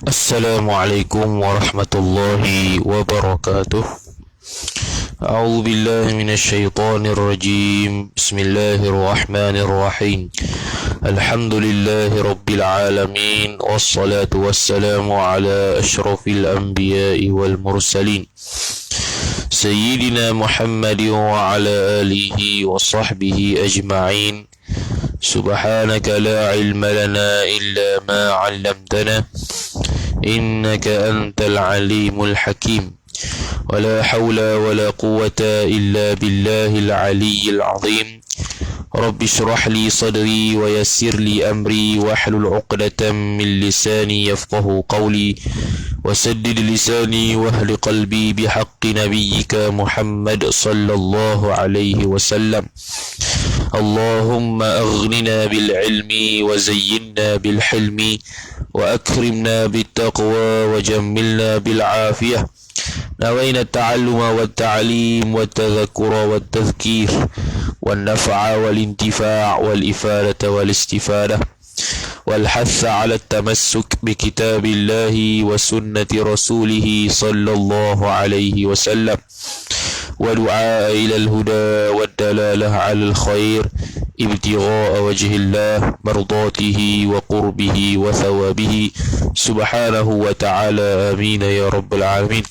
Assalamualaikum warahmatullahi wabarakatuh. A'udzu billahi minasyaitonir rajim. Bismillahirrahmanirrahim. Alhamdulillahi rabbil alamin wassalatu wassalamu ala asyrafil anbiya'i wal mursalin Sayyidina Muhammadin wa ala alihi wa sahbihi ajma'in. Subhanaka la ilma lana illa ma 'allamtana innaka antal alimul hakim. ولا حول ولا قوة إلا بالله العلي العظيم. رب اشرح لي صدري ويسر لي أمري واحلل عقدة من لساني يفقه قولي وسدد لساني واهل قلبي بحق نبيك محمد صلى الله عليه وسلم. اللهم أغننا بالعلم وزينا بالحلم وأكرمنا بالتقوى وجملنا بالعافية. نوينا التعلم والتعليم والتذكر والتذكير والنفع والانتفاع والإفادة والاستفادة والحث على التمسك بكتاب الله وسنة رسوله صلى الله عليه وسلم ودعاء إلى الهدى والدلالة على الخير ابتغاء وجه الله مرضاته وقربه وثوابه سبحانه وتعالى آمين يا رب العالمين.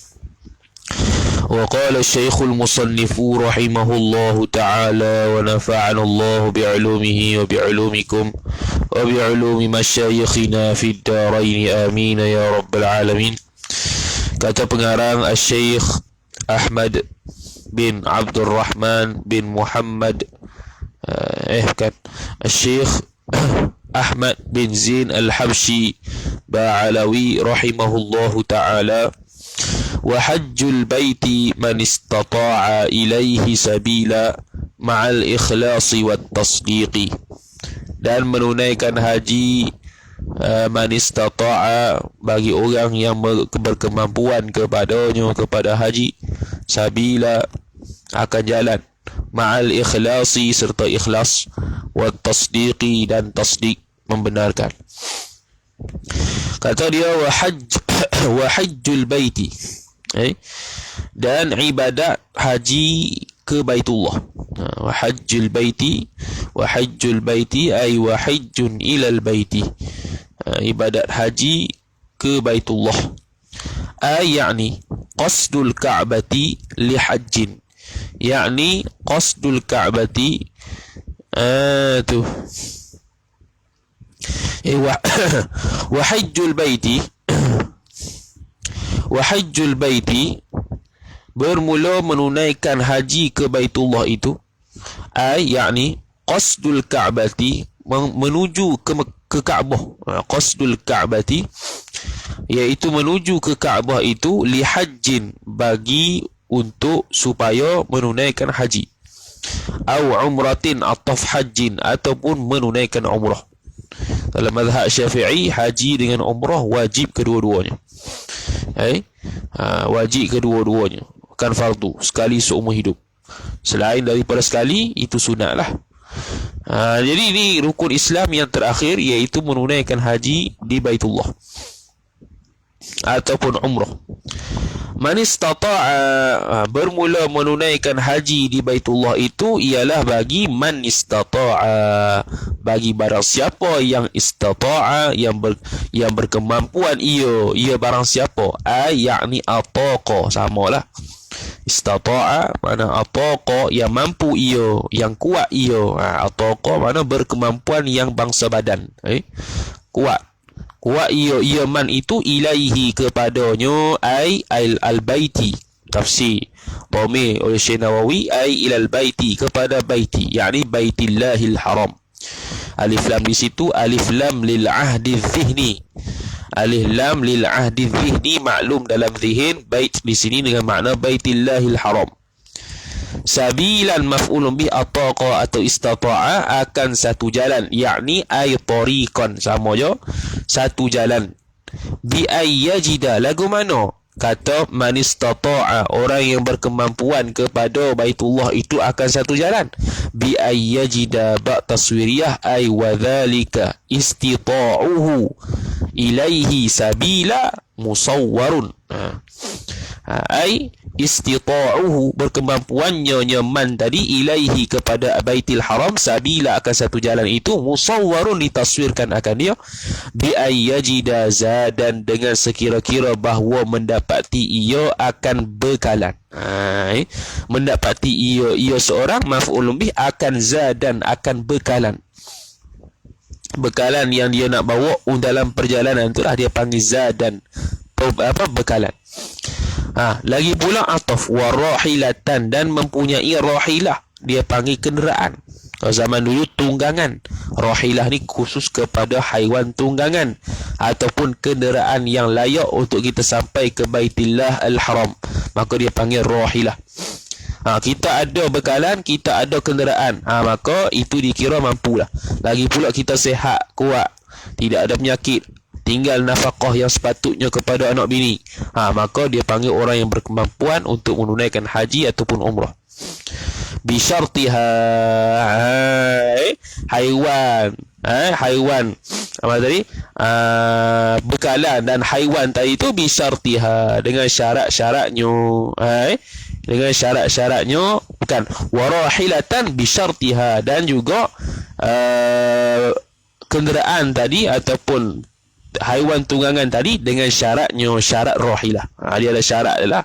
وقال الشيخ المصنف رحمه الله تعالى ونفعنا الله بعلومه وبعلومكم وبعلوم مشايخنا في الدارين آمين يا رب العالمين. Kata pengarang Syekh Ahmad bin Abdul Rahman bin Muhammad Syekh Ahmad bin Zain Al-Habshi Ba'alawi rahimahullahu ta'ala. وحج البيت من استطاع إليه سبيلا مع الإخلاص والتصديق. Dan menunaikan haji man istata'a bagi orang yang berkemampuan kepadanya kepada haji, sabila akan jalan, ma'al ikhlasi serta ikhlas, wa tasdiqi dan tasdiq membenarkan. Kata dia wa hajjul baiti, dan ibadat haji ke Baitullah. Wa hajjul baiti ay wa hajjun ilal baiti, ibadat haji ke Baitullah. Ay yani qasdul ka'bati li hajjin, yani qasdul ka'bati tu wa hajjul baiti bermula menunaikan haji ke Baitullah itu, ay yakni qasdul ka'bati menuju ke Kaabah. Qasdul ka'bati iaitu menuju ke Kaabah itu li hajjin bagi untuk supaya menunaikan haji, au umratin ataf hajjin ataupun menunaikan umrah. Dalam mazhab Syafi'i, haji dengan umrah wajib kedua-duanya. Wajib kedua-duanya, bukan fardu, sekali seumur hidup. Selain daripada sekali, itu sunatlah. Jadi ini rukun Islam yang terakhir, iaitu menunaikan haji di Baitullah ataupun umrah. Man istata'a, bermula menunaikan haji di Baitullah itu ialah bagi man istata'a, bagi barang siapa yang istata'a, yang berkemampuan ia barang siapa, ay yakni ataqa, samalah. Istata'a mana ataqa, yang mampu ia, yang kuat ia. Ataqa mana berkemampuan yang bangsa badan, kuat ia man itu ilaihi kepadanya, ay al-baiti, tafsir dhamir oleh Syekh Nawawi, ay ilal baiti, kepada baiti, yakni baitillahil haram. Alif lam di situ alif lam lil ahdi dhihni, alif lam lil ahdi dhihni, maklum dalam zihin. Bait di sini dengan makna baitillahil haram. Sabilan maf'ulun bi ataqa atau istata'a, akan satu jalan, yakni ay tariqan, sama je satu jalan. Bi ay yajida, lagu mana? Kata man istata'a, orang yang berkemampuan kepada Baitullah itu akan satu jalan. Bi ayyajida ba taswiriyah ay wa dhalika istita'uhu, ilaihi sabila musawwarun. Ai istita'uhu, berkemampuannya man tadi, ilaihi kepada Baitul Haram, sabila akan satu jalan itu, musawwarun ditaswirkan akan dia, bi ayyajida zadan dengan sekira-kira bahawa mendapati ia akan bekalan. Mendapati ia seorang maf'ulun bih akan zadan, akan bekalan. Bekalan yang dia nak bawa dalam perjalanan itulah dia panggil zadan, bekalan. Lagi pula ataf warahilatan, dan mempunyai rahilah, dia panggil kenderaan. Kalau zaman dulu tunggangan. Rahilah ni khusus kepada haiwan tunggangan ataupun kenderaan yang layak untuk kita sampai ke Baitullah Al-Haram, maka dia panggil rahilah. Kita ada bekalan, kita ada kenderaan, maka itu dikira mampulah. Lagi pula kita sihat, kuat, tidak ada penyakit, tinggal nafkah yang sepatutnya kepada anak bini, maka dia panggil orang yang berkemampuan untuk menunaikan haji ataupun umrah. Bisyartiha, haiwan apa tadi, bekalan dan haiwan tadi itu bisyartiha, dengan syarat-syaratnya, dengan syarat-syaratnya, bukan warahilatan bisyartiha, dan juga kenderaan tadi ataupun haiwan tunggangan tadi dengan syaratnya, syarat rahilah. Dia ada syarat adalah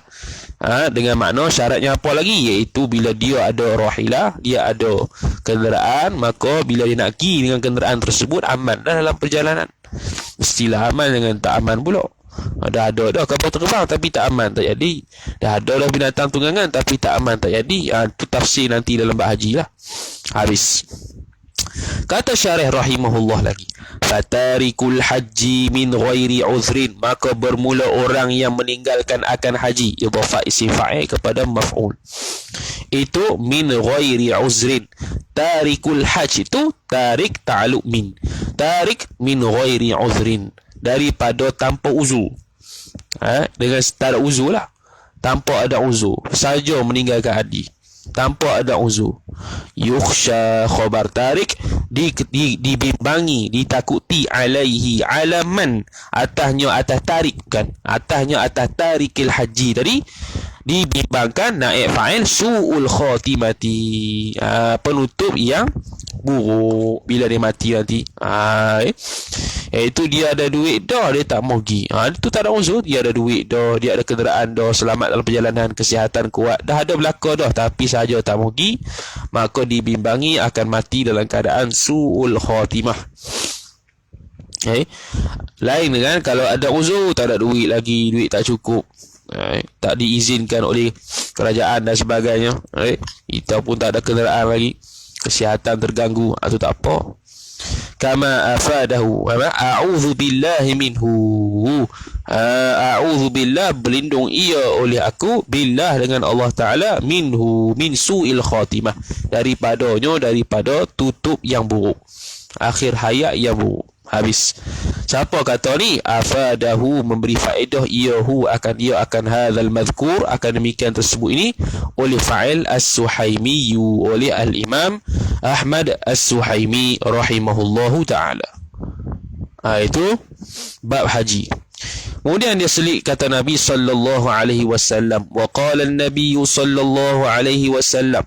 dengan makna syaratnya apa lagi, iaitu bila dia ada rahilah, dia ada kenderaan, maka bila dia nak pergi dengan kenderaan tersebut aman dalam perjalanan. Mestilah aman, dengan tak aman pula. Dah ada dah kapal terbang tapi tak aman, tak jadi. Dah ada dah binatang tunggangan tapi tak aman, tak jadi. Itu tafsir nanti dalam bab haji lah. Habis. Kata syarih rahimahullah lagi, fatarikul haji min ghairi uzrin, maka bermula orang yang meninggalkan akan haji, idhafah isim fa'il kepada maf'ul, itu min ghairi uzrin. Tarikul haj itu tarik ta'alluq min, tarik min ghairi uzrin, daripada tanpa uzur. Dengan tak ada uzur lah, tanpa ada uzur saja meninggalkan haji, tanpa ada uzur. Yukhsha khabar tarik, dibimbangi, ditakuti, alaihi alaman, atasnya, atas tarik, kan, atasnya atas tarikil haji tadi dibimbangkan naib fa'il su'ul khatimati, penutup yang buruk bila dia mati nanti. Itu dia ada duit dah, dia tak mau pergi. Itu tak ada uzur, dia ada duit dah, dia ada kenderaan dah, selamat dalam perjalanan, kesihatan kuat, dah ada belaka dah, tapi saja tak mau pergi, maka dibimbangi akan mati dalam keadaan su'ul khatimah. Lain dengan kalau ada uzur, tak ada duit lagi, duit tak cukup, tak diizinkan oleh kerajaan dan sebagainya, kita pun tak ada kenderaan lagi, kesihatan terganggu, atau tak apa. Kama afadahu, a'udzu billahi minhu, a'udzu billah, berlindung ia oleh aku, billah dengan Allah Ta'ala, minhu, min su'il khatimah, daripadanya, daripada tutup yang buruk, akhir hayat yang buruk. Habis. Siapa kata ni? Afadahu, memberi faedah iahu, akan ia, akan hadzal madhkur, akan demikian tersebut ini, oleh fa'il as-Suhaimi, oleh al-Imam Ahmad as-Suhaimi rahimahullahu ta'ala. Itu bab haji. Kemudian dia selit kata Nabi sallallahu alaihi wasallam, wa qala an-nabiy sallallahu alaihi wasallam,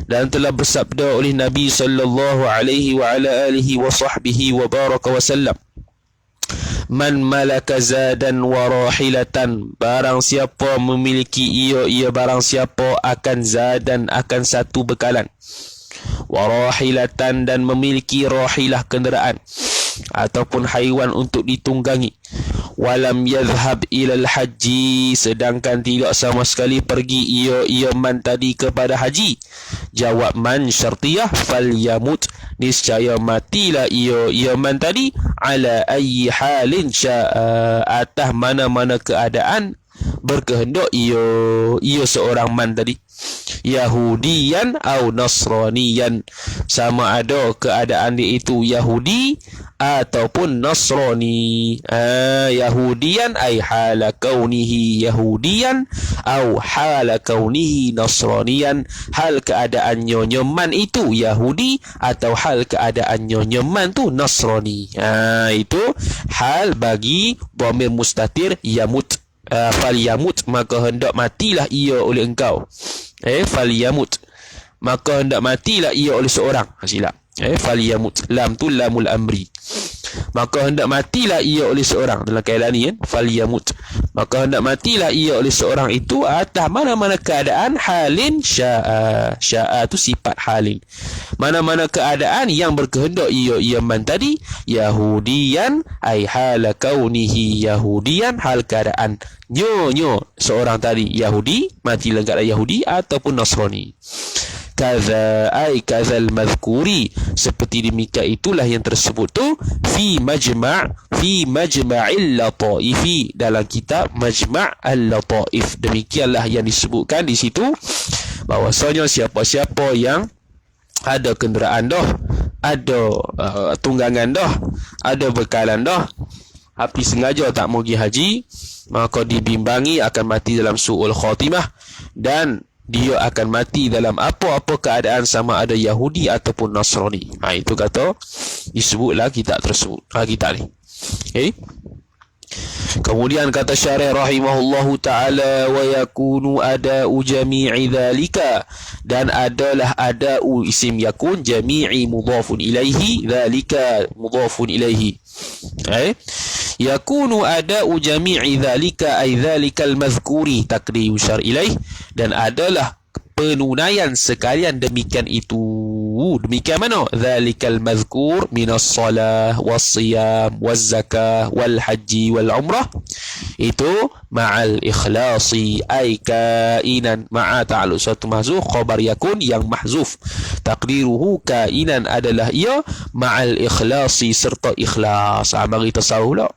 dan telah bersabda oleh Nabi sallallahu alaihi wa ala alihi wa sahbihi wa baraka wasallam, man malaka zadan wa rahilatan, barang siapa memiliki ia barang siapa akan zadan, akan satu bekalan, wa rahilatan, dan memiliki rahilah, kenderaan ataupun haiwan untuk ditunggangi, walam yadhhab ilal haji, sedangkan tidak sama sekali pergi ia man tadi kepada haji, jawab man syartiyah, falyamut, niscaya matilah ia man tadi, ala ayyi halin sya'a, atas mana-mana keadaan berkehendak ia seorang man tadi, Yahudiyan atau Nasraniyan, sama ada keadaan dia itu Yahudi ataupun Nasrani. Yahudiyan ay hala kaunihi Yahudiyan atau hala kaunihi Nasraniyan, hal keadaannya nyaman itu Yahudi atau hal keadaannya nyaman tu Nasrani. Itu hal bagi dhamir mustatir yamut. Falyamut, maka hendak matilah ia oleh engkau. Falyamut, maka hendak matilah ia oleh seorang. Silap. Falyamut, lam tu lamul amri, maka hendak matilah ia oleh seorang. Dalam kaedah ni kan, falyamut, maka hendak matilah ia oleh seorang itu atas mana-mana keadaan halin sya'a. Sya'a tu sifat halin, mana-mana keadaan yang berkehendak ia man tadi, Yahudiyan ay hala kaunihi Yahudiyan, hal keadaan nyo seorang tadi Yahudi, mati lengkap Yahudi ataupun Nasrani. Kaza ay kazal madhkuri, seperti demikian itulah yang tersebut tu fi majma'il lataifi, dalam kitab Majma' al-Lataif. Demikianlah yang disebutkan di situ, bahwasanya siapa-siapa yang ada kenderaan dah, ada tunggangan dah, ada bekalan dah, tapi sengaja tak mau pergi haji, maka dibimbangi akan mati dalam su'ul khatimah, dan dia akan mati dalam apa-apa keadaan, sama ada Yahudi ataupun Nasrani. Itu kata disebutlah kitab tersebut. Kitab ni. Kemudian kata syarih rahimahullahu ta'ala, wa yakunu ada'u jami'i dhalika, dan adalah ada'u isim yakun, jami'i mudhafun ilaihi, dhalika mudhafun ilaihi. Yakunu ada'u jami'i dhalika ay dhalikal madhkuri, takdir syar ilaih, dan adalah penunaian sekalian demikian itu. Demikian mana? Dhalikal madhkur minas salah was-siyam waz-zakah wal-haji wal-umrah, itu ma'al ikhlasi ay kainan, ma'a ta'alluq suatu mahzuf, khabar yakun yang mahzuf, takdiruhu kainan adalah ia ma'al ikhlasi, serta ikhlas. Mari tasawuf lah.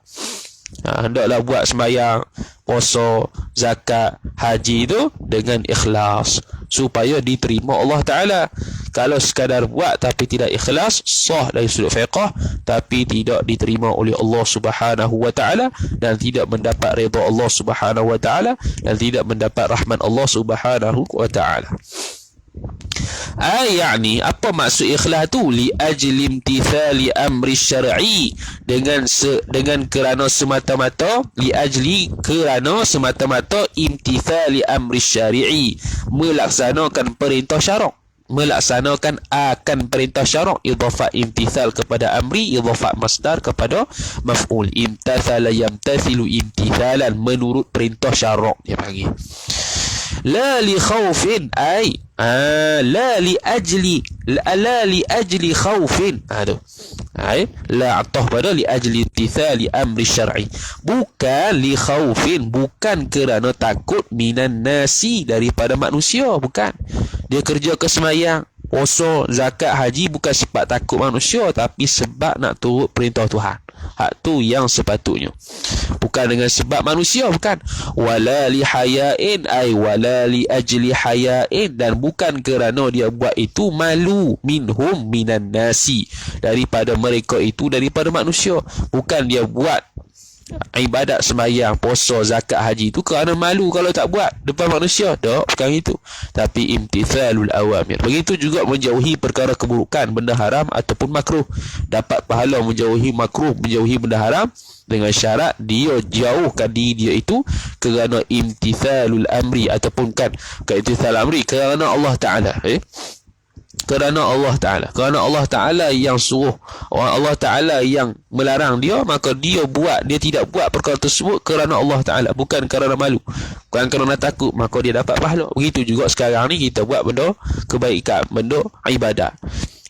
Hendaklah buat sembahyang, puasa, zakat, haji itu dengan ikhlas supaya diterima Allah Ta'ala. Kalau sekadar buat tapi tidak ikhlas, sah dari sudut fiqh, tapi tidak diterima oleh Allah Subhanahu wa Ta'ala, dan tidak mendapat redha Allah Subhanahu wa Ta'ala, dan tidak mendapat rahmat Allah Subhanahu wa Ta'ala. Yani apa maksud ikhlas tu? Li ajli imtithali amri syar'i, dengan kerana semata-mata, li ajli kerana semata-mata imtithali amri syar'i, melaksanakan perintah syarak, melaksanakan akan perintah syarak. Idhafat imtithal kepada amri, idhafat masdar kepada maf'ul. Imtathala yamtathilu imtithalan, menurut perintah syarak dia panggil. La li khawfin ay la li ajli khawfin. La atah pada li ajli imtithali amri syar'i, bukan li khawfin, bukan kerana takut, minan nasi, daripada manusia. Bukan dia kerja ke sembahyang, puasa, zakat, haji, bukan sebab takut manusia, tapi sebab nak turut perintah Tuhan. Hak tu yang sepatutnya, bukan dengan sebab manusia. Bukan wala li hayain ay wala li ajli hayain, dan bukan kerana dia buat itu malu, minhum minan nasi, daripada mereka itu, daripada manusia. Bukan dia buat ibadat sembahyang, puasa, zakat, haji itu kerana malu kalau tak buat depan manusia. Tak, bukan itu, tapi imtithalul awamir. Begitu juga menjauhi perkara keburukan, benda haram ataupun makruh, dapat pahala menjauhi makruh, menjauhi benda haram, dengan syarat dia jauhkan diri dia itu kerana imtithalul amri, ataupun kan imtithal amri kerana Allah Ta'ala. Kerana Allah Ta'ala, kerana Allah Ta'ala yang suruh, Allah Ta'ala yang melarang dia, maka dia buat, dia tidak buat perkara tersebut kerana Allah Ta'ala, bukan kerana malu, bukan kerana takut, maka dia dapat pahala. Begitu juga sekarang ni kita buat benda kebaikan, benda ibadat,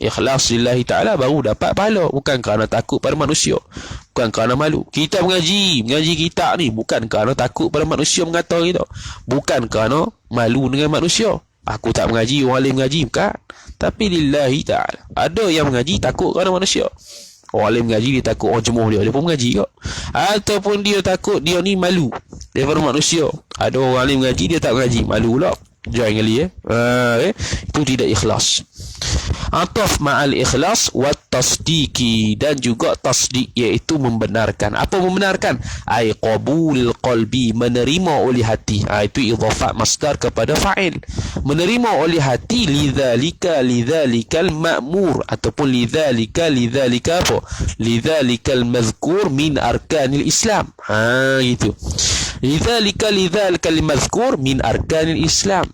ikhlas lillahi ta'ala, baru dapat pahala, bukan kerana takut pada manusia, bukan kerana malu. Kita mengaji kitab ni bukan kerana takut pada manusia mengata kita, bukan kerana malu dengan manusia. Aku tak mengaji, orang lain mengaji, bukan, tapi lillahi ta'ala. Ada yang mengaji takut kerana manusia, Orang alim mengaji dia takut orang jemuh dia pun mengaji kok. Ataupun dia takut dia ni malu daripada manusia. Ada orang alim mengaji dia tak mengaji, malu pula. Jangan kali itu tidak ikhlas. Ataf ma'al ikhlas wa tasdiki, dan juga tasdik iaitu membenarkan. Apa membenarkan? Ai qabulil qalbi, menerima oleh hati. Itu idhafat masdar kepada fa'il. Menerima oleh hati lidzalikal ma'mur, ataupun lidzalika apa? Lidzalikal mazkur min arkanil Islam. Gitu. Lidzalikal mazkur min arkanil Islam.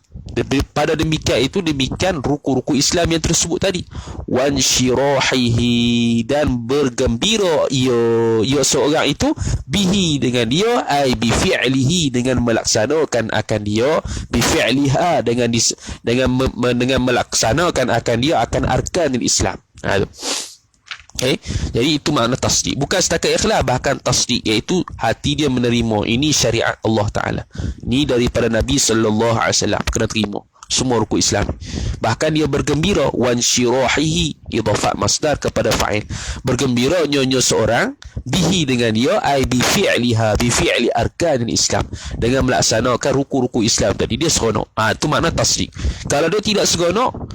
Pada demikian ruku-ruku Islam yang tersebut tadi. Wansyirahihi, dan bergembira ia seorang itu bihi, dengan dia, ai bi fi'lihi, dengan melaksanakan akan dia, bi fi'liha, dengan melaksanakan akan dia akan arkanil Islam. Jadi itu makna tasdik. Bukan setakat ikhlas, bahkan tasdik, iaitu hati dia menerima ini syariat Allah Ta'ala, ini daripada Nabi SAW, kena terima semua rukun Islam. Bahkan dia bergembira, wansyirahihi, idhafat masdar kepada fa'il. Bergembira nyonya seorang bihi, dengan dia, ai bi fi'liha, bi fi'li arkanil Islam, dengan melaksanakan ruku-ruku Islam tadi, dia seronok. Itu makna tasdik. Kalau dia tidak seronok,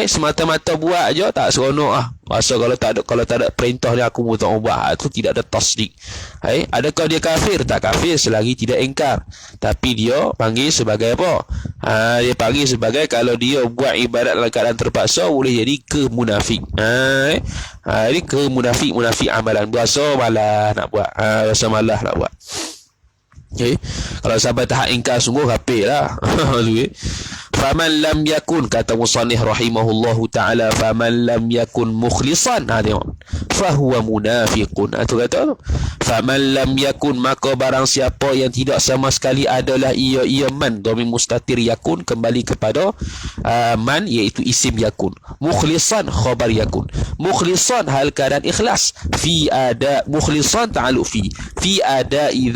semata-mata buat aja, tak seronok rasa kalau tak ada perintah ni aku pun tak mau buat, itu tidak ada tasdik. Adakah dia kafir? Tak kafir selagi tidak ingkar, tapi dia panggil sebagai apa? Dia panggil sebagai, kalau dia buat ibadat dalam keadaan terpaksa, boleh jadi kemunafik. Jadi kemunafik amalan, berasa malas nak buat, kalau sampai tahap ingkar sungguh kafir lah. Faman lam yakun, kata musannif rahimahullahu ta'ala, faman lam yakun mukhlisan, tengok, fahuwa munafiqun. Itu kata, faman lam yakun, maka barang siapa yang tidak sama sekali adalah ia man, dhamir mustatir yakun kembali kepada man, iaitu isim yakun. Mukhlisan khabar yakun. Mukhlisan hal keadaan ikhlas, mukhlisan ta'alluq fi adai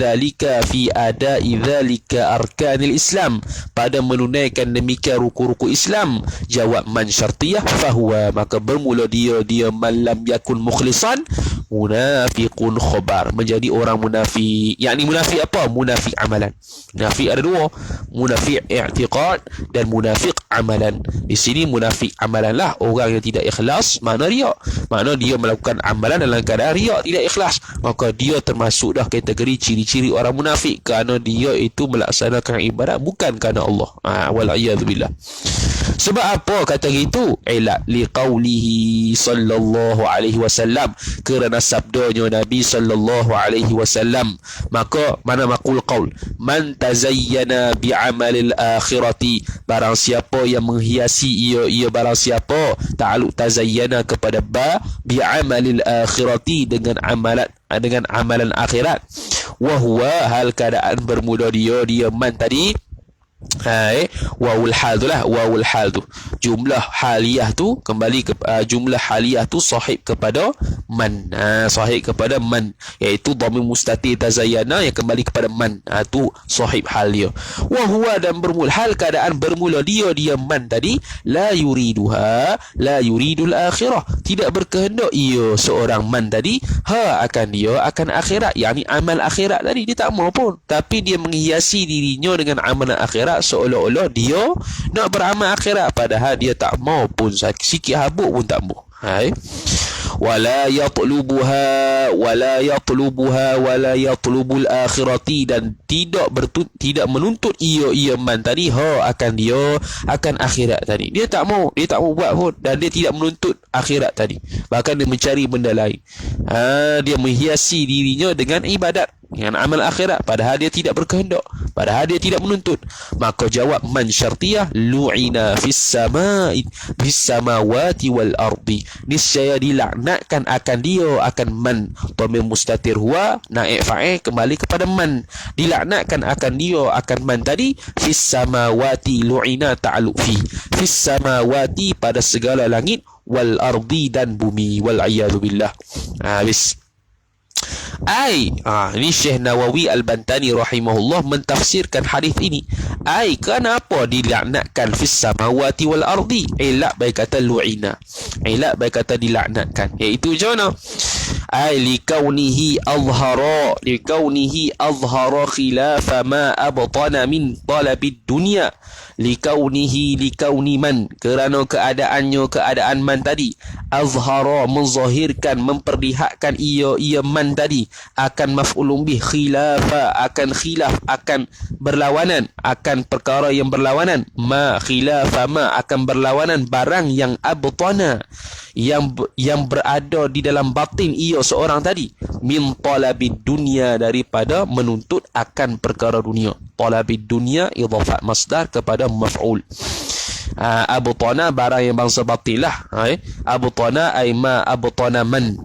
dzalika arkanil Islam, pada menunaikan demikian ruku-ruku Islam. Jawab man syartiyah, fahuwa, maka bermula dia man lam yakun mukhlisan, munafiqun khabar, menjadi orang munafik. Yakni munafik apa? Munafik amalan. Munafik ada dua, munafik i'tiqad dan munafik amalan. Di sini munafik amalan lah orang yang tidak ikhlas, makna riak, makna dia melakukan amalan dalam keadaan riak, tidak ikhlas, maka dia termasuk dah kategori ciri-ciri orang munafik, kerana dia itu melaksanakan ibadat bukan kerana Allah. Wal'iyadzubillah. Sebab apa kata gitu? Liqaulihi sallallahu alaihi wasallam, kerana sabdanya Nabi sallallahu alaihi wasallam. Maka mana maqul qaul, man tazayyana bi'amalil akhirati, barang siapa yang menghiasi ia barang siapa, ta'alluq tazayyana kepada bi'amalil akhirati, dengan amalan akhirat. Wa huwa, hal keadaan bermula dia man tadi, wawul hal tu jumlah haliyah tu kembali ke jumlah haliyah tu sahib kepada man, iaitu dhamir mustatir tazayyana yang kembali kepada man, tu sahib hal dia. Wa huwa, dan bermula hal keadaan bermula dia man tadi, la yuridul akhirah, tidak berkehendak ia seorang man tadi akan akhirat, yakni amal akhirat tadi dia tak mau pun, tapi dia menghiasi dirinya dengan amalan akhirat, seolah-olah dia nak beramal akhirat, padahal dia tak mau pun, sikit habuk pun tak mau. Wala yatlubul akhirati, dan tidak menuntut ia man tadi akan akhirat tadi. Dia tak mau buat pun, dan dia tidak menuntut akhirat tadi, bahkan dia mencari benda lain. Dia menghiasi dirinya dengan ibadat, dengan amal akhirat, padahal dia tidak berkehendak, padahal dia tidak menuntut. Maka jawab man syartiyah, lu'ina fis samawati wal ardi, niscaya dilaknatkan akan dia, akan man, dhamir mustatir huwa, naib fa'il kembali kepada man, dilaknatkan akan dia akan man tadi, fis samawati, lu'ina ta'alluq fis samawati, pada segala langit, wal ardi, dan bumi. Wal a'yadu billah. Habis. Ini Syekh Nawawi Al-Bantani rahimahullah mentafsirkan hadis ini. Kenapa dilaknatkan fis samawati wal ardi? Ilak baik kata lu'ina. Ilak baik kata dilaknatkan. Iaitu macam mana? Likaunihi azhara khilafa ma abtana min talabid dunya. Likauni man, kerana keadaan man tadi, azhara menzahirkan, memperlihatkan ia man tadi, akan maf'ulun bih, khilafa akan khilaf, akan berlawanan, akan perkara yang berlawanan, ma khilafa ma akan berlawanan barang yang abtana, yang berada di dalam batin ia seorang tadi, min talabid dunya, daripada menuntut akan perkara dunia. Talabid dunya idhafat masdar kepada maf'ul. Abtana barang yang bangsa batin lah. Abtana ay ma abtana man.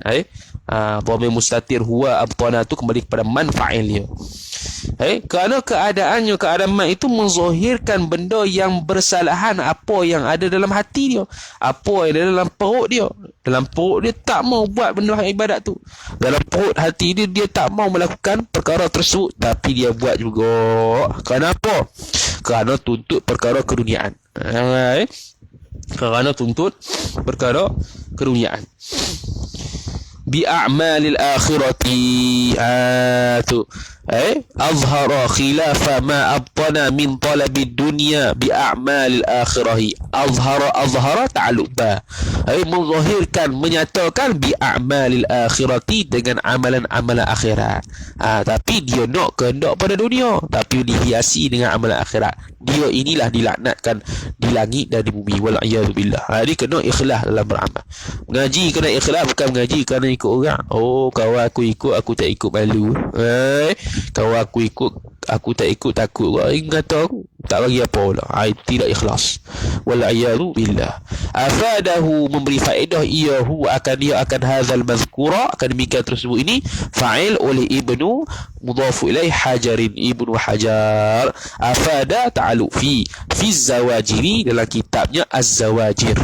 Dhamir mustatir huwa abtana tu kembali kepada man fa'il dia. Kerana keadaan man itu menzahirkan benda yang bersalahan apa yang ada dalam hati dia, apa yang ada dalam perut dia. Dalam perut dia tak mau buat benda ibadat tu. Dalam perut hati dia tak mau melakukan perkara tersebut, tapi dia buat juga. Kenapa? Kerana tuntut perkara keduniaan. Kerana tuntut perkara keduniaan. Bi'a'malil akhirati. Azhara khilafa ma abtana min talabid dunya bi'a'malil akhirahi. Azhara ta'alluq ba. Menzahirkan, menyatakan bi'a'malil akhirati, dengan amalan-amalan akhirat. Tapi dia nak kehendak pada dunia, tapi dihiasi dengan amalan akhirat. Dia inilah dilaknatkan di langit dan di bumi. Wal'iyadzubillah. Dia kena ikhlas dalam beramal. Mengaji kena ikhlas, bukan mengaji kerana ikut orang. Kawan aku ikut, aku tak ikut, malu. Kawan aku ikut, aku tak ikut, takut. Kata aku tak bagi apa pula. Tidak ikhlas. Wal'iyadzubillah. Afadahu, memberi faedah iyahu akan hadzal mazkura, akan demikian tersebut ini, fa'il oleh Ibnu mudhafu ilaih Hajarin, Ibnu Hajar. Afada ta'alluq fi zawajiri, dalam kitabnya Az-Zawajir.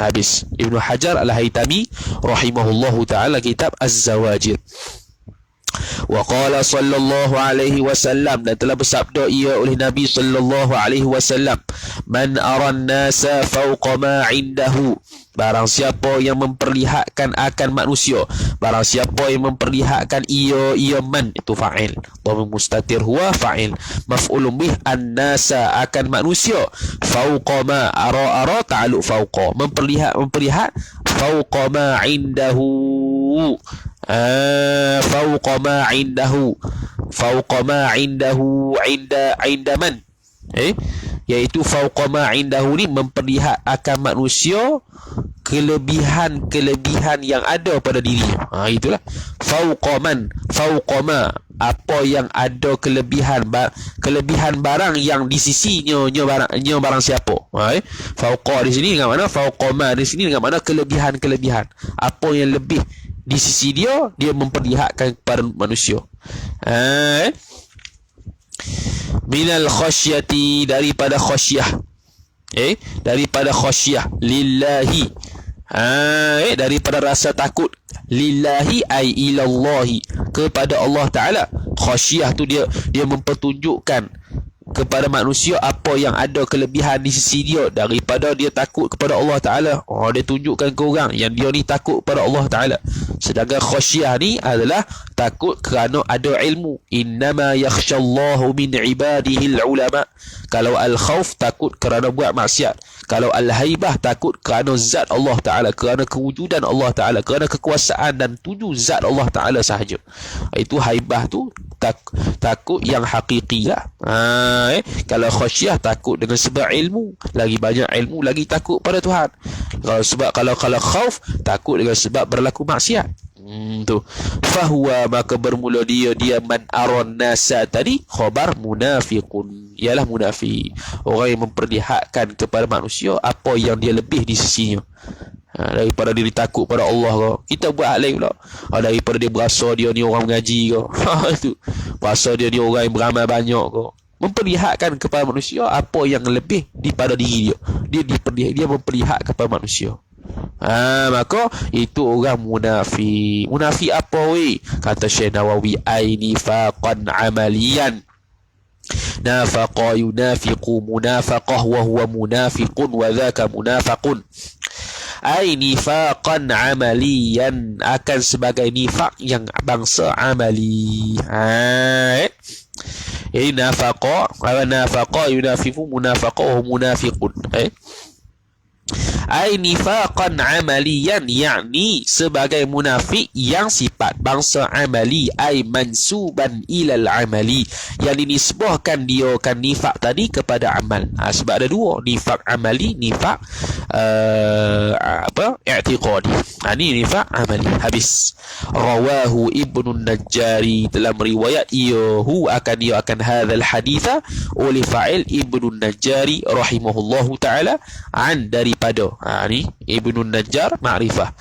Habis. Ibnu Hajar Al-Haytami rahimahullahu ta'ala, kitab Az-Zawajir. Wa qala sallallahu alaihi wasallam, dan telah bersabda ia oleh Nabi sallallahu alaihi wasallam, man aran nasa fawqa ma indahu, barang siapa yang memperlihatkan akan manusia, barang siapa yang memperlihatkan ia man, itu fa'il, dhamir mustatir huwa fa'il, maf'ulun bih an-nasa, akan manusia, fawqa ma, ara ta'alluq fawqa, memperlihat fawqa ma indahu, fawqa ma indahu inda man, iaitu fawqa ma indahu ni memperlihat akan manusia kelebihan yang ada pada dirinya. Itulah fawqa ma, apa yang ada kelebihan barang yang di sisinya barang siapa. Fawqa di sini dengan mana, fawqa ma di sini dengan mana kelebihan, apa yang lebih di sisi dia memperlihatkan kepada manusia. Minal khasyati, daripada khasyah, daripada khasyah lillahi, daripada rasa takut, lillahi ay ilallahi, kepada Allah Ta'ala. Khasyah tu dia mempertunjukkan kepada manusia apa yang ada kelebihan di sisi dia, daripada dia takut kepada Allah Ta'ala. Dia tunjukkan ke orang yang dia ni takut kepada Allah Ta'ala. Sedangkan khasyah ni adalah takut kerana ada ilmu. Innama yakhshallahu min ibadihil ulama. Kalau al-khawf, takut kerana buat maksiat. Kalau al-haibah, takut kerana zat Allah Ta'ala, kerana kewujudan Allah Ta'ala, kerana kekuasaan dan tuju zat Allah Ta'ala sahaja. Itu haibah tu takut yang hakiki lah. Kalau khasyah, takut dengan sebab ilmu, lagi banyak ilmu, lagi takut pada Tuhan. Kalau khauf, takut dengan sebab berlaku maksiat. Tu fahuwa, maka bermula dia man aron nasa tadi, khabar munafiqun, ialah munafiq, orang yang memperlihatkan kepada manusia apa yang dia lebih di sisinya. Daripada diri takut pada Allah kau, kita buat hal lain pula. Daripada dia berasa dia ni orang mengaji kau, itu berasa dia ni orang yang beramal banyak kau, memperlihatkan kepada manusia apa yang lebih daripada diri dia. Dia memperlihat kepada manusia. Maka itu orang munafik. Munafik apa weh? Kata Syekh Nawawi, ai nifaqan amaliyan. Nafaqa yunafiqu munafaqah wa huwa munafiqun wa dhaka munafaqun. Ai nifaqan amaliyan, akan sebagai nifaq yang bangsa amali. Ini nafaqa yunafiqu munafaqa wa munafiqun. Ai nifaqan amaliyan, yakni sebagai munafik yang sifat bangsa amali, ai mansuban ilal amali, yang dinisbahkan dia kan nifak tadi kepada amal. Sebab ada dua, nifak amali, nifak i'tiqadi. Ini nifak amali. Habis. Rawahu Ibnu Najjari, dalam riwayat ia akan hadzal haditha oleh fa'il Ibnu Najjari rahimahullahu taala, an daripada ni Ibnu Najjar ma'rifah.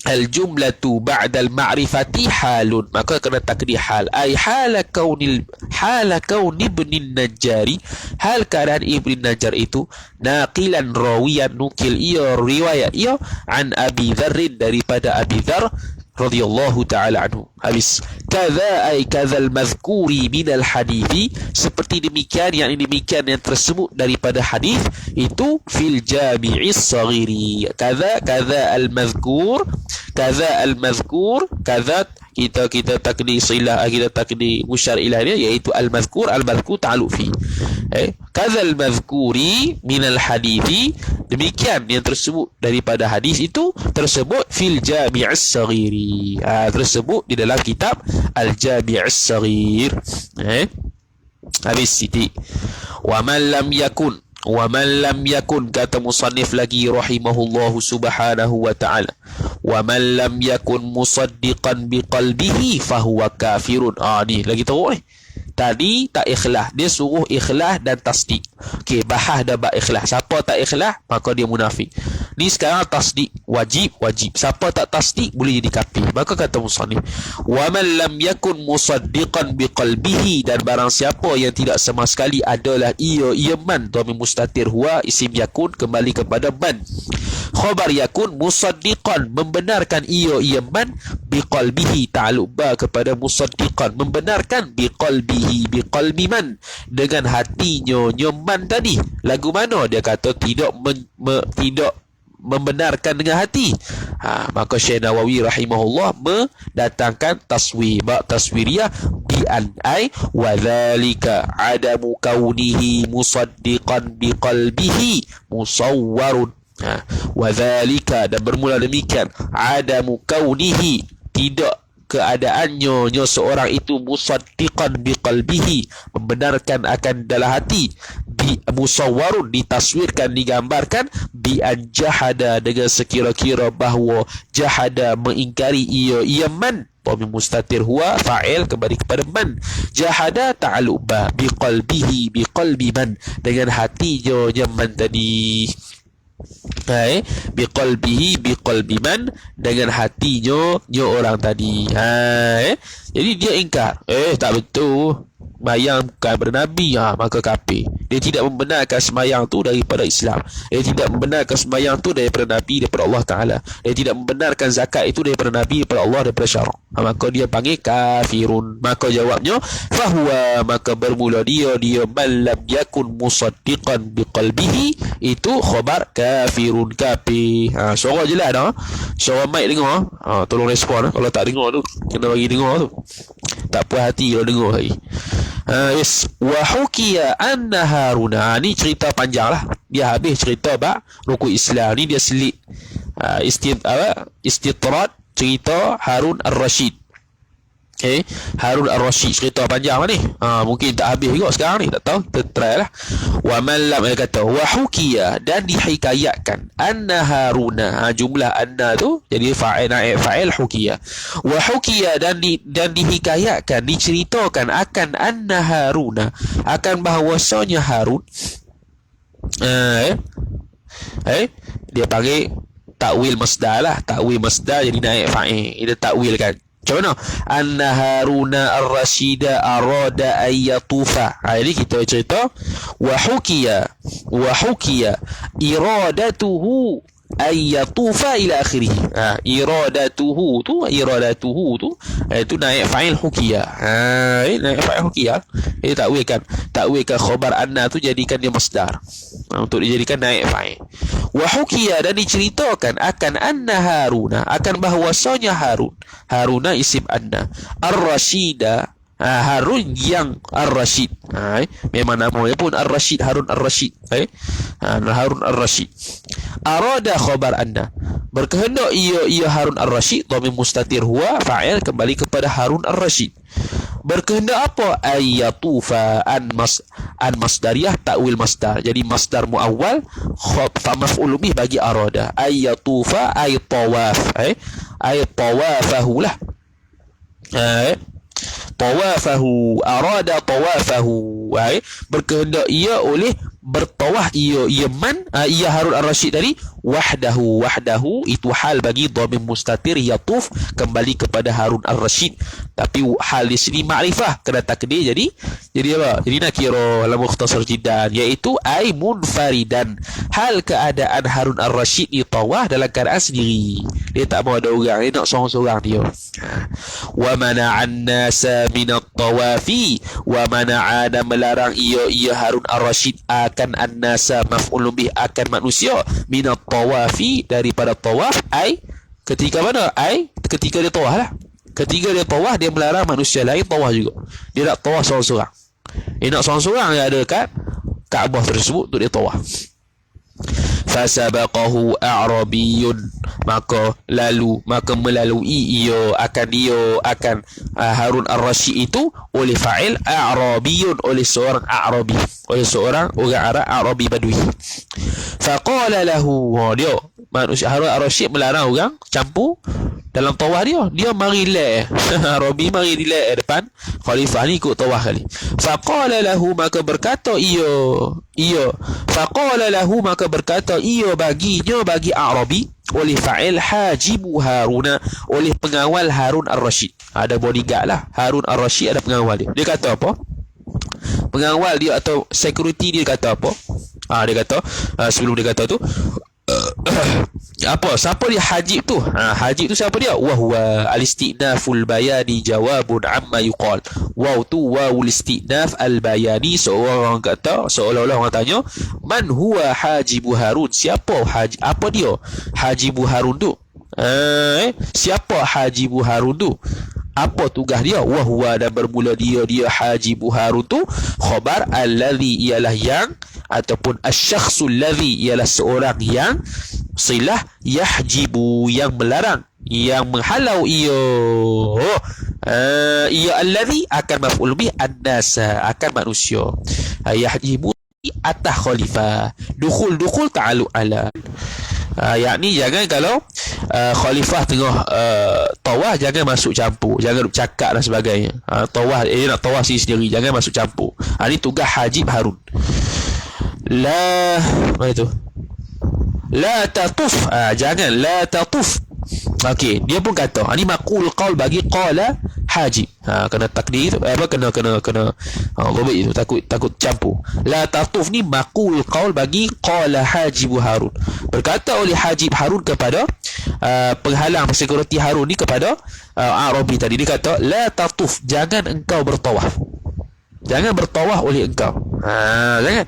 Al-jumlatu ba'da al-ma'rifati halun, maka kena takdir hal, ay hala kauni Ibn Najjari, hal keadaan Ibn Najjar itu naqilan rawiyan, nukil ia riwayat ia an Abi Dzar, daripada Abi Dzar radhiyallahu ta'ala anhu. Habis. Kadza ay kadzal mazkuri minal hadithi, seperti demikian yang tersebut daripada hadis itu, fil jami'is saghiri. Kadza al mazkur, kadza kita takdir silah, kita takdir musyar ilah dia, iaitu al mazkur ta'alluq fi. Kadzal mazkuri minal hadithi, demikian yang tersebut daripada hadis itu tersebut, fil jami'is saghiri, tersebut di dalam kitab al jami'is saghir. Habis siti. Wa man lam yakun, kata musannif lagi rahimahullahu subhanahu wa ta'ala, wa man lam yakun musaddiqan biqalbihi fahuwa kafirun. Ni lagi teruk ni. Tadi tak ikhlas, dia suruh ikhlas dan tasdik. Okey, bahas dah bab ikhlas. Siapa tak ikhlas, maka dia munafik. Ni sekarang tasdik wajib. Siapa tak tasdik boleh jadi kafir. Maka kata musannif, wa man lam yakun musaddiqan biqalbihi, dan barang siapa yang tidak sama sekali adalah ia man, dhamir mustatir huwa, isim yakun kembali kepada man. Khabar yakun musaddiqan, membenarkan ia man, biqalbihi ta'alluq ba kepada musaddiqan, membenarkan biqalbihi, biqalbi man, dengan hatinya man tadi. Lagu mana dia kata tidak tidak membenarkan dengan hati. Maka Syekh Nawawi rahimahullah mendatangkan taswiriyah bi an, ay wa dzalika adamu kaunihi musaddiqan biqalbihi musawwarun. Wa dzalika, dan bermula demikian, adamu kaunihi, tidak keadaannya seorang itu, musaddiqan biqalbihi, membenarkan akan dalam hati, bi musawwarun, ditaswirkan, digambarkan, bi an jahada, dengan sekira-kira bahawa jahada, mengingkari ia man, dhamir mustatir huwa, fa'il kembali kepada man, jahada ta'alluq ba biqalbihi, biqalbi man, dengan hatinya man tadi. Biqalbihi, biqalbi man, dengan hatinya orang tadi. Jadi dia ingkar, tak betul, sembahyang bukan daripada Nabi, maka kafir. Dia tidak membenarkan sembahyang tu daripada Islam. Dia tidak membenarkan sembahyang tu daripada Nabi, daripada Allah Ta'ala. Dia tidak membenarkan zakat itu daripada Nabi, daripada Allah, daripada syarak. Maka dia panggil kafirun. Maka jawabnya, fahuwa, maka bermula dia man lam yakun musaddiqan biqalbihi, itu khabar kafirun, kafir. Suara jelas dah. Suara mic dengar. Tolong respon. Kalau tak dengar tu, kena bagi dengar tu. Tak puas hati kalau dengar lagi. Yes. Wa hukiya anna Haruna. Ni cerita panjang lah. Dia habis cerita bab rukun Islam. Ni dia selit istitrad cerita Harun Ar-Rasyid. Harun Ar-Rasyid, cerita panjang lah ni. Mungkin tak habis juga sekarang ni, tak tahu, kita try lah. Wa man lam, dia kata wa hukiya, dan dihikayatkan, anna Haruna, jumlah anna tu jadi fa'il hukiya. Wa hukiya, dan dihikayatkan, diceritakan akan anna Haruna, akan bahawasanya Harun, dia panggil takwil masdar lah. Takwil masdar jadi naik fa'il. Dia takwil kan. Macam mana? Anna Haruna ar-Rasyida arada an yatufa. Jadi kita cerita wa hukiya iradatuhu an yatufa ila akhirih. Iradatuhu tu itu naik fa'il hukiya. Naik fa'il hukiya. Ini takwilkan khabar anna tu jadikan dia masdar. Untuk dijadikan naik fa'il. Wa hukiya, dan diceritakan akan anna Haruna, akan bahwasanya Haruna isim anna, ar-Rasyida, Harun yang Ar-Rasyid. Memang namanya pun Ar-Rasyid, Harun Ar-Rasyid. Harun Ar-Rasyid. Arada khabar anna, berkehendak ia Harun Ar-Rasyid, dhamir mustatir huwa fa'il, kembali kepada Harun Ar-Rasyid. Berkehendak apa? Ayatufa an masdariyah, takwil masdar. Jadi masdar muawwal fa maf'ul bih bagi arada. Ayatufa ay tawaf. Ay tawafahu lah. Tawafahu, arada tawafahu. Berkehendak ia oleh bertawaf ia man, ia Harun Ar-Rasyid tadi wahdahu itu hal bagi dhamir mustatir yatuf, kembali kepada Harun Ar-Rasyid. Tapi hal di sini makrifah, kena takdir jadi apa? Jadi nakira dalam mukhtasar jiddan, iaitu ai munfaridan, hal keadaan Harun Ar-Rasyid ni tawaf dalam keadaan sendiri. Dia tak mau ada orang, dia nak seorang-seorang dia. Wa mana'an nasa minat tawafi, wa mana'a, dan melarang ia Harun Ar-Rasyid akan an-nasa maf'ul bih, akan manusia, minat tawafi, daripada tawaf. Ai ketika mana? Ai ketika dia tawaf lah. Ketika dia tawaf, dia melarang manusia lain tawaf juga. Dia nak tawaf seorang-seorang. Dia nak seorang-seorang yang ada kat Kaabah tersebut untuk dia tawaf. Fasabaqahu a'rabiyun, maka melalui ia akan Harun Ar-Rasyid itu oleh fa'il a'rabiyun, oleh seorang A'rabi, oleh seorang orang Arab, A'rabi Badui. Faqala lahu, dia manusia Harun Ar-Rasyid melarang orang campur dalam tawaf dia mari relax. Arabi mari relax depan khalifah ni ikut tawaf kali. Faqala lahu, maka berkata ia baginya, bagi Arabi, oleh fa'il hajibu Haruna, oleh pengawal Harun Ar-Rasyid. Ada bodyguard lah, Harun Ar-Rasyid ada pengawal dia. Dia kata apa? Pengawal dia atau security dia kata apa? Dia kata sebelum dia kata tu apa? Siapa dia hajib tu? Hajib tu siapa dia? Wa huwa al-istinaful bayani jawabun amma yuqal. Waw tu wawul istinaf al-bayani, seorang kata, seolah-olah orang tanya, man huwa hajibu Harun? Siapa apa dia hajibu Harun tu? Siapa hajibu Harun tu? Apa tugas dia? Wa huwa, dan bermula dia hajibu Harun tu khabar alladhi, ialah yang, ataupun asy-syakhsul ladzi, ialah seorang yang, silah yahjibu, yang melarang, yang menghalau ia alladzi, akan maf'ul bih an-nasa, akan manusia. Yahjibu atas khalifah, dukhul ta'alluq ala, yakni jangan kalau khalifah tengah tawaf, jangan masuk campur, jangan duk cakap dan sebagainya. Tawaf, dia nak tawaf sendiri, jangan masuk campur. Ini tugas hajib Harun. Apa itu? La tatuf, jangan la tatuf. Okey, dia pun kata ini maqul qaul bagi qala hajib. Kena takdir, kena robek itu, takut campur. La tatuf ni maqul qaul bagi qala hajibu Harun. Berkata oleh hajib Harun kepada penghalang security Harun ni kepada Arabi tadi, dia kata la tatuf, jangan engkau bertawaf. Jangan bertawaf oleh engkau. Jangan.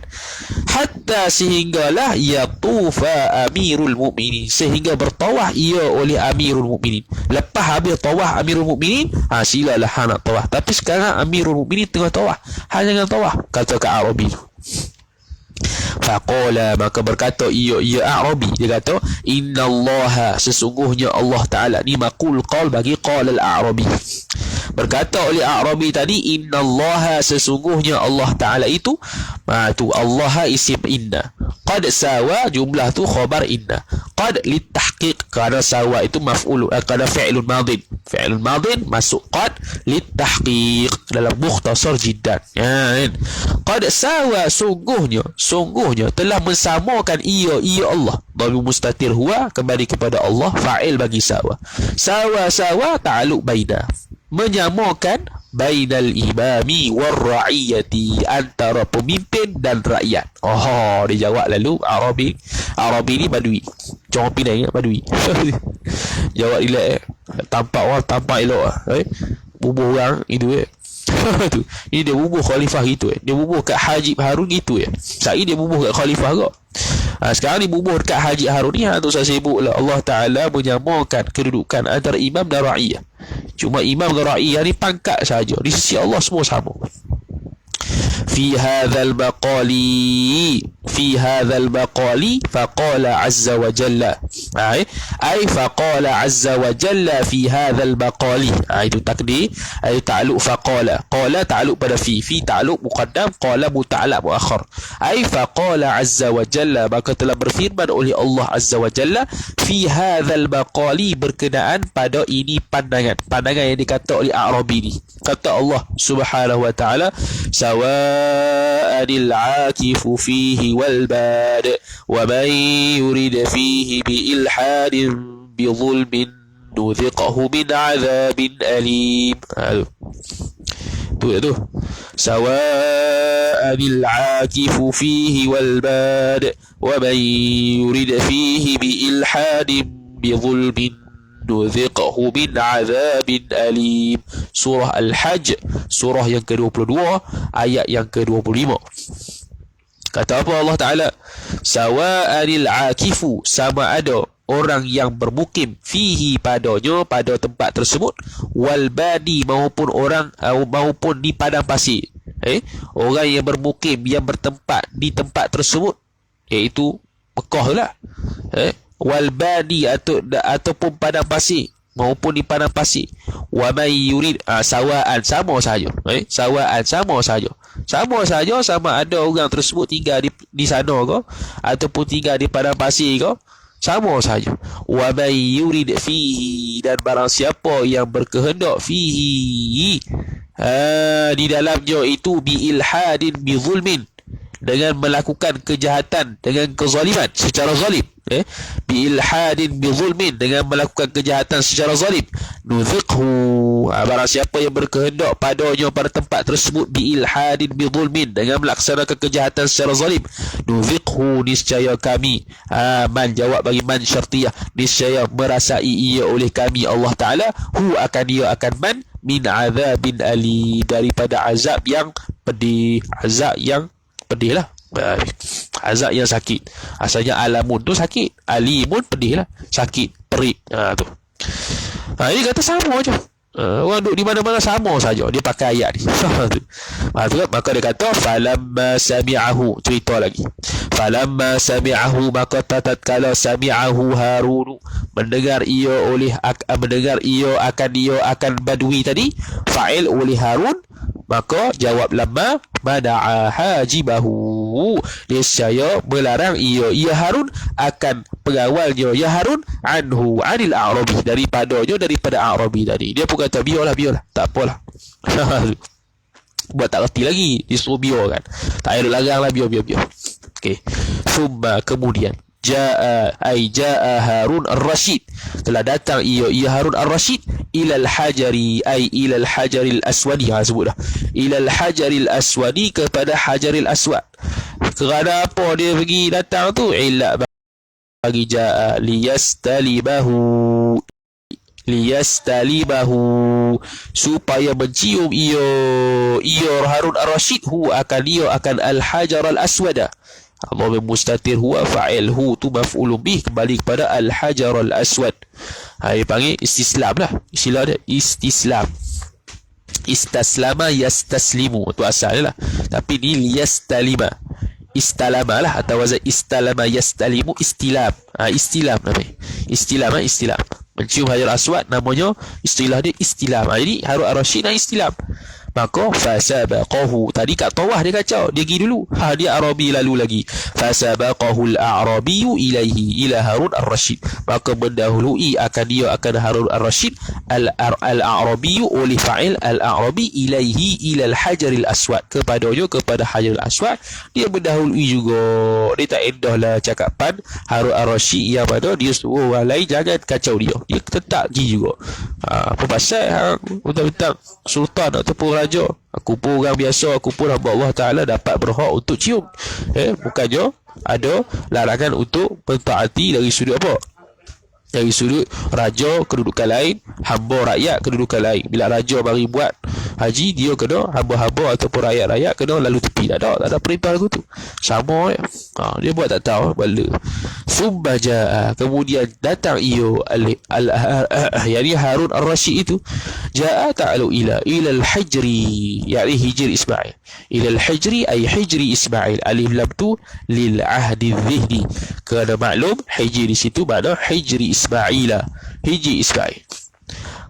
Hatta, sehinggalah yatufa amirul mu'minin, sehingga bertawaf ia oleh amirul mu'minin. Lepas habis tawaf amirul mu'minin, silalah nak tawaf. Tapi sekarang amirul mu'minin tengah tawaf, jangan tawaf, kata ke Arabi tu. Faqala, maka berkata ia Arabi, dia kata innallaha, sesungguhnya Allah Ta'ala, ni maqul qaul bagi qala al-Arabi. Berkata oleh A'rabi tadi, innallaha, sesungguhnya Allah Ta'ala itu, tu Allah isim inna. Qad sawa, jumlah tu khabar inna. Qad litahqiq, kerana sawa itu maf'ul, kerana fi'lun madin. Fi'lun madin masuk qad litahqiq dalam mukhtasar jiddan. Ya, qad sawa, sungguhnya telah mensamakan ia Allah. Dhamir mustatir huwa kembali kepada Allah, fa'il bagi sawa. Sawa ta'alluq baina, menyamakan bainal imami war ra'iyati, antara pemimpin dan rakyat. Oh, dia jawab lalu Arabi ni badui. Jangan Penang badui. Jawab relax tampak orang tampak elok bubuh orang itu tu. Ini dia bubuh khalifah gitu dia bubuh kat Haji Harun gitu Saya dia bubuh kat khalifah kau. Sekarang ni bubuh dekat Haji Harun ni tu saya sibuk lah. Allah Ta'ala menyamakan kedudukan antara imam dan ra'iyah. Cuma imam dan ra'iyah ni pangkat saja, di sisi Allah semua sama. في هذا البقال فقال عز وجل أي فقال عز وجل في هذا البقال itu takdir ta'alluq فقال ta'alluq pada fi ta'alluq muqaddam qala muta'allaq muakhar فقال عز وجل maka telah berfirman oleh Allah Azza wa Jalla fi hadzal baqali berkenaan pada ini pandangan yang dikata oleh A'rabi ni. Kata Allah Subhanahu wa ta'ala sawa'anil 'akifu fihi wal bad wa man yurid fihi bi ilhadin bi zulmin nudhiqahu min 'adzabin alim. Tu sawa'anil 'akifu fihi wal bad wa man yurid fihi bi ilhadin bi zulmin nudhiqahu min 'adzabin alim. Surah Al-Hajj, surah yang ke-22, ayat yang ke-25. Kata apa Allah Ta'ala? Sawa'anil 'akifu, sama ada orang yang bermukim fihi padanya, pada tempat tersebut, wal badi, maupun di padang pasir. Orang yang bermukim, yang bertempat di tempat tersebut, iaitu Mekah lah. Wal badi ataupun padang pasir, maupun di padang pasir. Wa may yurid sawa'an, sama saja. Sawa'an, sama saja. Sama ada orang tersebut tinggal di sana ke, ataupun tinggal di padang pasir ke, sama saja. Wa may yurid fihi, dan barang siapa yang berkehendak fihi, di dalamnya itu, bi ilhadin bi zulmin, dengan melakukan kejahatan, dengan kezaliman secara zalim. Bi ilhadin bi zulmin, dengan melakukan kejahatan secara zalim. Nudhiqhu, barang siapa yang berkehendak padanya pada tempat tersebut, bi ilhadin bi zulmin, dengan melaksanakan kejahatan secara zalim. Nudhiqhu, niscaya kami, man jawab bagi man syartiyah, niscaya merasai ia oleh kami Allah Ta'ala, ia akan man, min azabin ali, daripada azab yang pedih. Azab yang pedih lah, azab yang sakit. Asalnya alamun tu sakit, alimun pedih lah, sakit, perit. Tu ini kata sama je. Orang duduk di mana-mana sama saja, dia pakai ayat ni. Maka dia kata falamma sami'ahu, cerita lagi. Falamma sami'ahu, maka tatkala sami'ahu Harun, mendengar ia akan badui tadi, fa'il oleh Harun, maka jawab lamma mada'a hajibahu, niscaya melarang ia Harun akan pengawalnya Harun anil A'rabi, daripada A'rabi tadi. Dia pun kata biarlah, tak apalah. Buat tak reti lagi, disuruh biar kan, tak payah larang lah, biar. Okey, summa, kemudian jaa Harun ar-Rashid, telah datang ia Harun ar-Rashid, ilal hajari ilal hajaril aswadi, sebut dah, ilal hajaril aswadi, kepada hajaril aswad. Kerana apa dia pergi datang tu? Illa bagi jaa liyastalibahu, supaya mencium ia Harun ar-Rashid akan al-hajar al-aswada. Allah mustatir huwa fa'il, hu tu maf'ulun bih, kembali kepada al-hajar al-aswad. Dia panggil istislam lah, istilah dia istislam. Istaslama yastaslimu, tu asal lah. Tapi ni liyastalima, istalama lah, atau wazan istalama yastalimu, istilam. Istilam namanya, istilam. mencium Hajar Aswad, namanya istilah dia istilam. Jadi Harun Ar-Rasyid nak istilam. Maka fasabaqahu, tadi kat tawah dia kacau, dia pergi dulu, dia Arabi lalu lagi. Fasabaqahu al-a'rabiyyu ilaihi, ila Harun Ar-Rasyid, maka mendahului akan dia, akan Harun Ar-Rasyid, al-a'rabiyyu oleh fa'il al-a'rabi, ilaihi ila al-hajaril aswad, kepadanya, kepada Hajaril Aswad. Dia mendahului juga. Dia tak endahlah cakapan Harun Ar-Rasyid yang mana dia suruh orang lain jangan kacau dia, dia tetap pergi juga. Apa pasal bentang-bentang sultan ataupun raja, aku pun orang biasa, aku pun hamba Allah Ta'ala dapat berhak untuk cium. Bukannya ada larangan untuk mentaati dari sudut apa? Dari sudut raja kedudukan lain, hamba rakyat kedudukan lain. Bila raja mari buat haji, dia kena, hamba-hamba ataupun rakyat-rakyat kena lalu tepi. Tak ada perintah lagu tu. Sama dia buat tak tahu bala. Summa jaa, kemudian datang iyo yani Harun Ar-Rasyid itu, jaa ta'alu ila al-hijri, yani hijri Ismail. Ila al-hijri ay hijri Ismail. Alif lam tu lil ahdi dhihni, kerana maklum hijri di situ makna hijri Ismaila, hijri Ismail.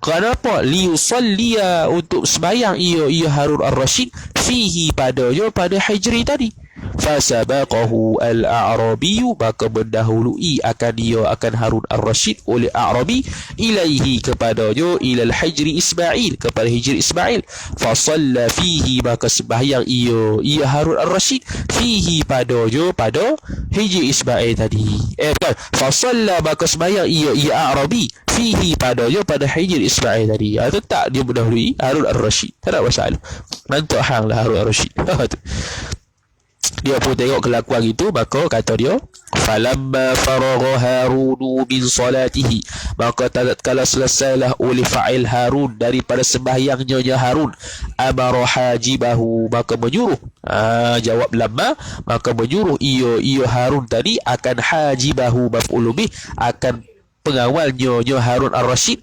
Kenapa? Liusalliya, untuk sembahyang ia Harun Ar-Rasyid, fihi, padanya, pada hijri tadi. Fasabaqahu al-a'rabiyyu, maka mendahului akan dia, akan Harun Ar-Rasyid oleh A'rabi, ilaihi, kepadanya, ilal hijri Ismail, kepada hijri Ismail. Fasalla fihi, maka sembahyang ia Harun Ar-Rasyid, fihi, padanya, pada hijri Ismail tadi. Fasalla, maka sembahyang ia A'rabi, fihi, padanya, pada hijri Ismail tadi. Tetap dia mendahului Harun Ar-Rasyid, tak ada masalah. Nantuk hang lah Harun Ar-Rasyid. Dia pun tengok kelakuan itu, maka kata dia, falamma faragha Harun min salatihi, maka tatkala selesailah oleh fa'il Harun daripada sembahyangnya Harun, amara hajibahu, maka menyuruh, jawab lamma, maka menyuruh ia Harun tadi, akan hajibahu maf'ul bih, akan pengawalnya Harun Ar-Rasyid,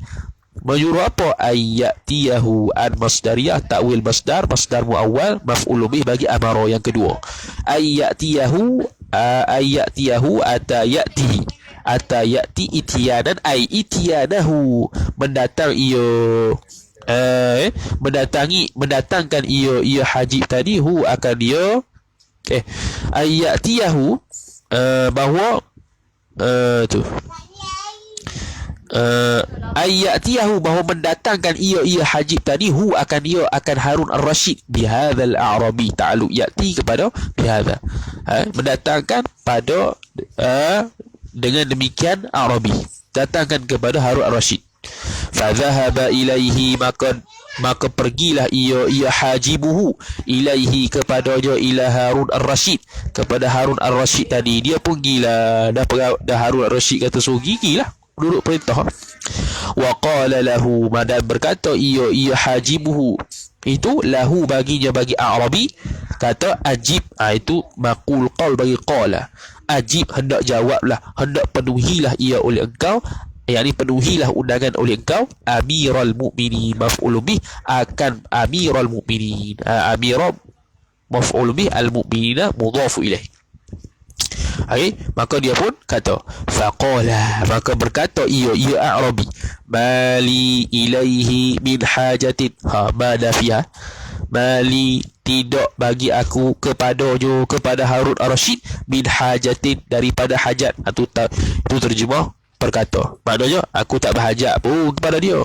menyuruh apa? Ayyatiyahu, an masdariyah, takwil masdar muawwal, maf'ul bih bagi amara yang kedua. Ayyatiyahu atayati ityanan, ay ityanahu, mendatang mendatangkan ia hajib tadi, hu, akan dia, ayyatiyahu, bahawa tu ayyatiyahu, bahawa mendatangkan ia hajib tadi, hu, akan dia, akan Harun Ar-Rasyid, bihadzal a'rabi, ta'alluq yati kepada bihadza, mendatangkan pada dengan demikian Arabi, datangkan kepada Harun Ar-Rasyid. Fadhahaba ilaihi, maka pergilah ia hajibuhu ilaihi, kepadanya, ila Harun Ar-Rasyid, kepada Harun Ar-Rasyid tadi. Dia pun gila, dah Harun Ar-Rasyid kata suruh gigi lah, duduk perintah. Wa qala lahu, dan berkata ia hajibuhu itu, lahu, baginya, bagi Arabi, kata ajib, itu maqul qaul bagi qala, ajib, hendak jawablah, hendak penuhilah ia oleh engkau, yakni penuhilah undangan oleh engkau, Amirul Mukminin, maf'ul bih, akan Amirul Mukminin, Amirul maf'ul bih, al-mu'minina mudhafu ilaih. Maka dia pun kata, faqala, maka berkata ia A'rabi, mali ilaihi min hajatin, madafiha, mali, tidak bagi aku kepadanya, kepada Harun Ar-Rasyid, min hajatin, daripada hajat. Itu terjemah berkata, maknanya aku tak berhajat pun kepada dia.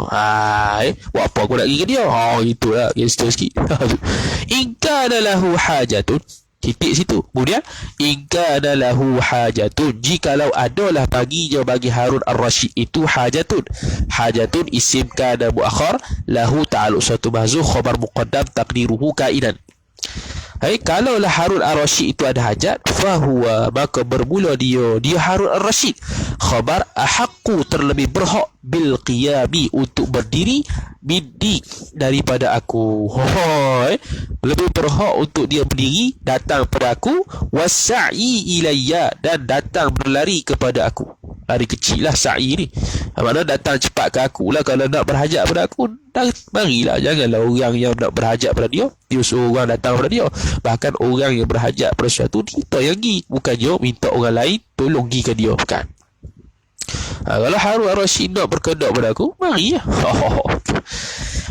Buat apa aku nak pergi ke dia? Itulah gangster sikit. In kana lahu hajatun, titik situ. Kemudian, in kana lahu hajatun, jikalau adalah baginya, bagi Harun Ar-Rasyid itu hajatun. Hajatun isim kana muakhar, lahu ta'alluq satu mahzuf, khabar muqaddam, taqdiruhu kainan. Kalaulah Harun Ar-Rasyid itu ada hajat, fahuwa, maka bermula dia Harun Ar-Rasyid, khabar ahaqqu, terlebih berhak, bil qiyami, untuk berdiri, biddi, daripada aku. Lebih berhak untuk dia berdiri, datang pada aku, wassa'i ilayya, dan datang berlari kepada aku. Lari kecil lah sa'i ni, mana datang cepat ke aku lah. Kalau nak berhajat pada aku, marilah, janganlah orang yang nak berhajat pada dia suruh orang datang pada dia. Bahkan orang yang berhajat pada sesuatu, kita yang pergi, bukannya minta orang lain tolong pergi ke dia, bukan. Kalau Harun ar-Rasyid nak berkehendak pada aku, mari ya.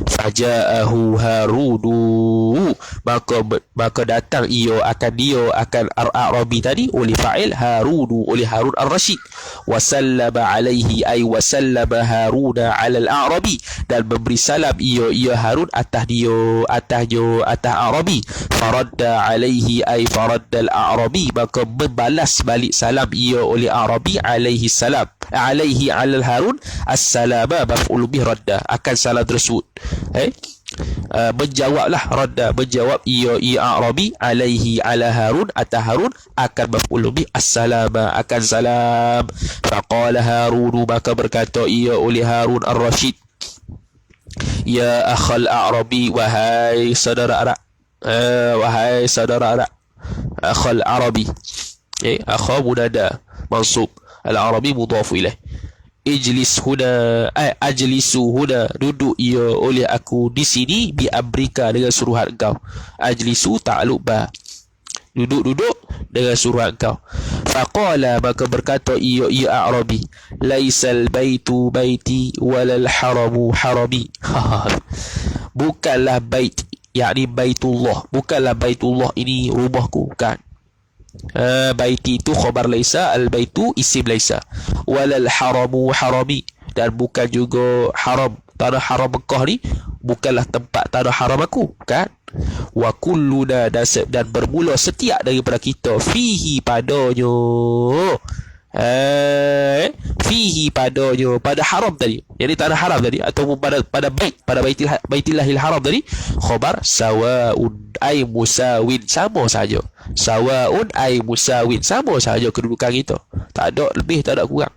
Faja'ahu Harudu, maka datang dia akan Ar-Arabi tadi oleh fa'il Harudu, oleh Harun ar-Rasyid. Wasallama alaihi ay wasallama Haruna ala al-Arabi, dan memberi salam ia Harun atas Arabi. Faradda alaihi ay faradda al-Arabi, maka membalas balik salam ia oleh Arabi alaihi salam, alaihi ala Harun as-salama maf'ul bih radda, akan salam tersebut. Menjawablah radda, menjawab ia Arabi alaihi ala Harun atas Harun akan maf'ul bih as-salama, akan salam. Faqala Harun, maka berkata ia oleh Harun ar-Rasyid, ya akhal Arabi, wahai saudara Arab, akhal Arabi, akha munada mansub, al-Arabi mudhaf ilaih. Ijlis huna, ajlisu huna, duduk ia oleh aku di sini, bi amrika, dengan suruhan engkau. Ajlisu ta'alluq ba, duduk dengan suruhan engkau. Faqala, maka berkata ia Arabi, laisal baitu baiti walal haramu harabi. Bukanlah bait, yakni baitullah, bukanlah baitullah ini rumahku, bukan. Baiti itu khabar laisa, al-baitu isim laisa. Walal haramu harami, dan bukan juga haram, tanah haram Mekah ni bukanlah tempat tanah haram aku, kan. Wa kulluna, dan bermula setiap daripada kita, fihi padanya, fihi padanya, pada haram tadi, jadi tanah haram tadi, ataupun pada baitillahil haram tadi, khabar sawaun ay musawin, sama saja. Sawaun ay musawin, sama saja kedudukan kita, tak ada lebih, tak ada kurang.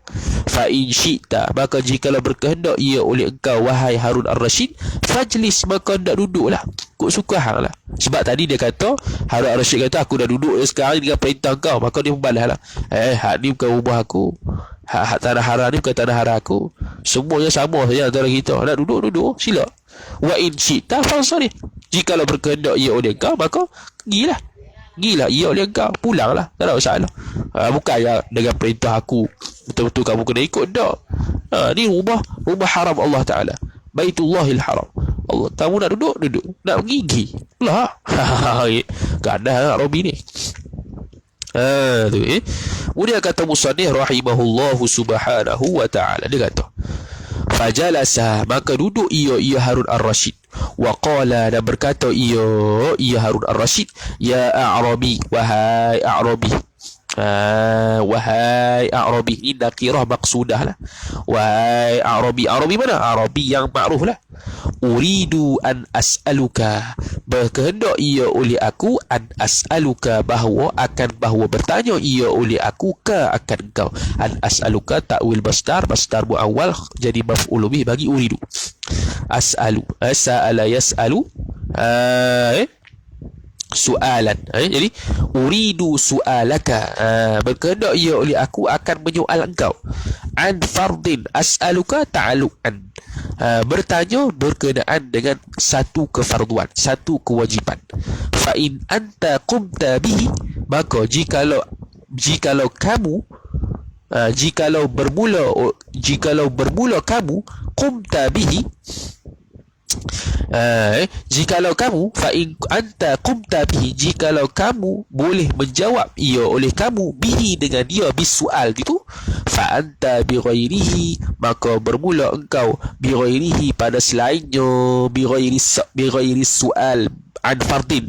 Fa in syi'ta, maka jikalau berkehendak ia oleh engkau wahai Harun ar-Rasyid, fajlis, maka hendak duduklah, kau suka hanglah. Sebab tadi dia kata, Harun ar-Rasyid kata, aku dah duduk sekarang dengan perintah kau, maka dia membalaslah, hak ni bukan rumah aku, hak tanah haram ni bukan tanah haram aku, semuanya sama saja antara kita, nak duduk sila. Wa in syi'ta fansarih, jikalau berkehendak ia oleh engkau, maka gilah ia oleh engkau, pulanglah, tak ada masalah. Bukan ya dengan perintah aku betul-betul kamu kena ikut, tak. Ni rumah haram Allah Ta'ala, Baitullahil Haram. Allah, kamu nak duduk, nak pergi lah. Gadah Arabi ni. Kemudian kata musannif rahimahullahu subhanahu wa ta'ala, dia kata, fajalasa, maka duduk ia Harun ar-Rasyid. Wa qala, dan berkata ia Harun ar-Rasyid, ya Arabi, wahai Arabi. Wahai Arabi, ini nakirah maqsudah lah. Wahai Arabi mana? Arabi yang ma'ruf lah. Uridu an as'aluka, berkehendak ia oleh aku, an as'aluka, bahawa bertanya ia oleh aku, akan engkau. An as'aluka ta'wil masdar muawwal, jadi maf'ul bih bagi uridu. As'alu, sa'ala yas'alu, soalan, jadi uridu su'alaka, berkehendak ia oleh aku akan menyoal engkau. An fardin as'aluka ta'alu'an, bertanya berkenaan dengan satu kefarduan, satu kewajipan. Fa in anta qumta bihi, maka jikalau kamu, jikalau bermula kamu, qumta bihi, jikalau kamu, fa in anta qumta bihi, jikalau kamu boleh menjawab ia oleh kamu, bihi, dengan dia, bisual gitu, fa anta bi ghairihi, maka bermula engkau, bi ghairihi, pada selainnya, bi ghairi sual an fardin,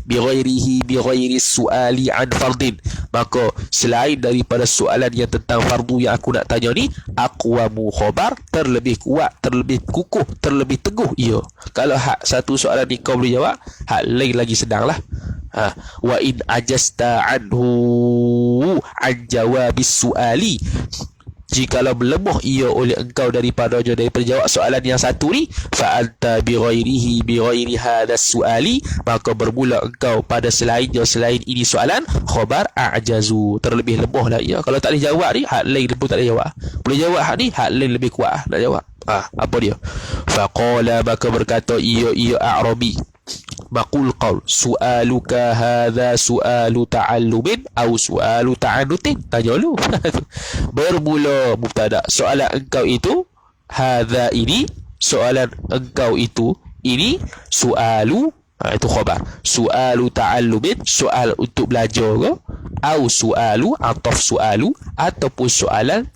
bi ghairi suali an fardin, maka selain daripada soalan yang tentang fardu yang aku nak tanya ni, aqwamu khabar, terlebih kuat, terlebih kukuh, terlebih teguh ia. Kalau hak satu soalan ni kau boleh jawab, hak lain lagi sedanglah. Wa in ajasta anhu an jawabis suali, jikalau melemah ia oleh engkau daripada jawab soalan yang satu ni, fa anta bi ghairi hadas suali, maka bermula engkau pada selain ini soalan, khabar a'jazu, terlebih lemah lah ia. Kalau tak boleh jawab ni, hak lain pun tak boleh jawab. Boleh jawab hak ni, hak lain lebih kuat nak jawab. Apa dia? Faqala, maka berkata ia Arabi, maqul qaul. Su'aluka hadha su'alu ta'allumin atau su'alu ta'anutin. Tanya dulu. Bermula mubtada. Soalan engkau itu, hadha ini, soalan engkau itu, ini, su'alu, itu khabar. Su'alu ta'allumin, soal untuk belajar ke? Au su'alu, ataf su'alu, ataupun soalan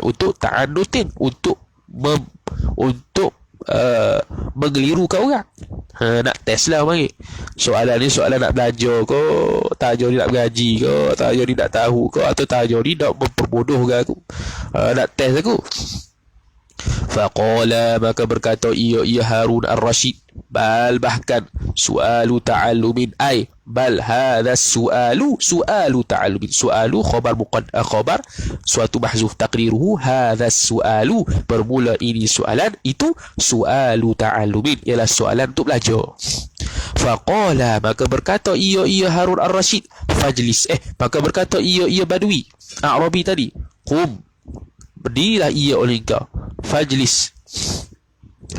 untuk ta'anutin, untuk menggelirukan orang. Nak test lah panggil. Soalan ni soalan nak belajar ke, tajuk ni nak bergaji ke, tajuk ni nak tahu ke, atau tajuk ni nak memperbodohkan aku, nak test aku. Faqala, maka berkata ia Harun Ar-Rasyid, bal bahkan su'alu ta'allumin ay bal hadha su'alu ta'allumin. Su'alu khabar khabar suatu mahzuf taqdiruhu hadha su'alu, bermula ini soalan, itu su'alu ta'allumin, ialah soalan untuk belajar. Faqala, maka berkata ia Harun Ar-Rasyid, fajlis, maka berkata ia Badui Arabi tadi, qum, berdirilah ia oleh engkau, fajlis,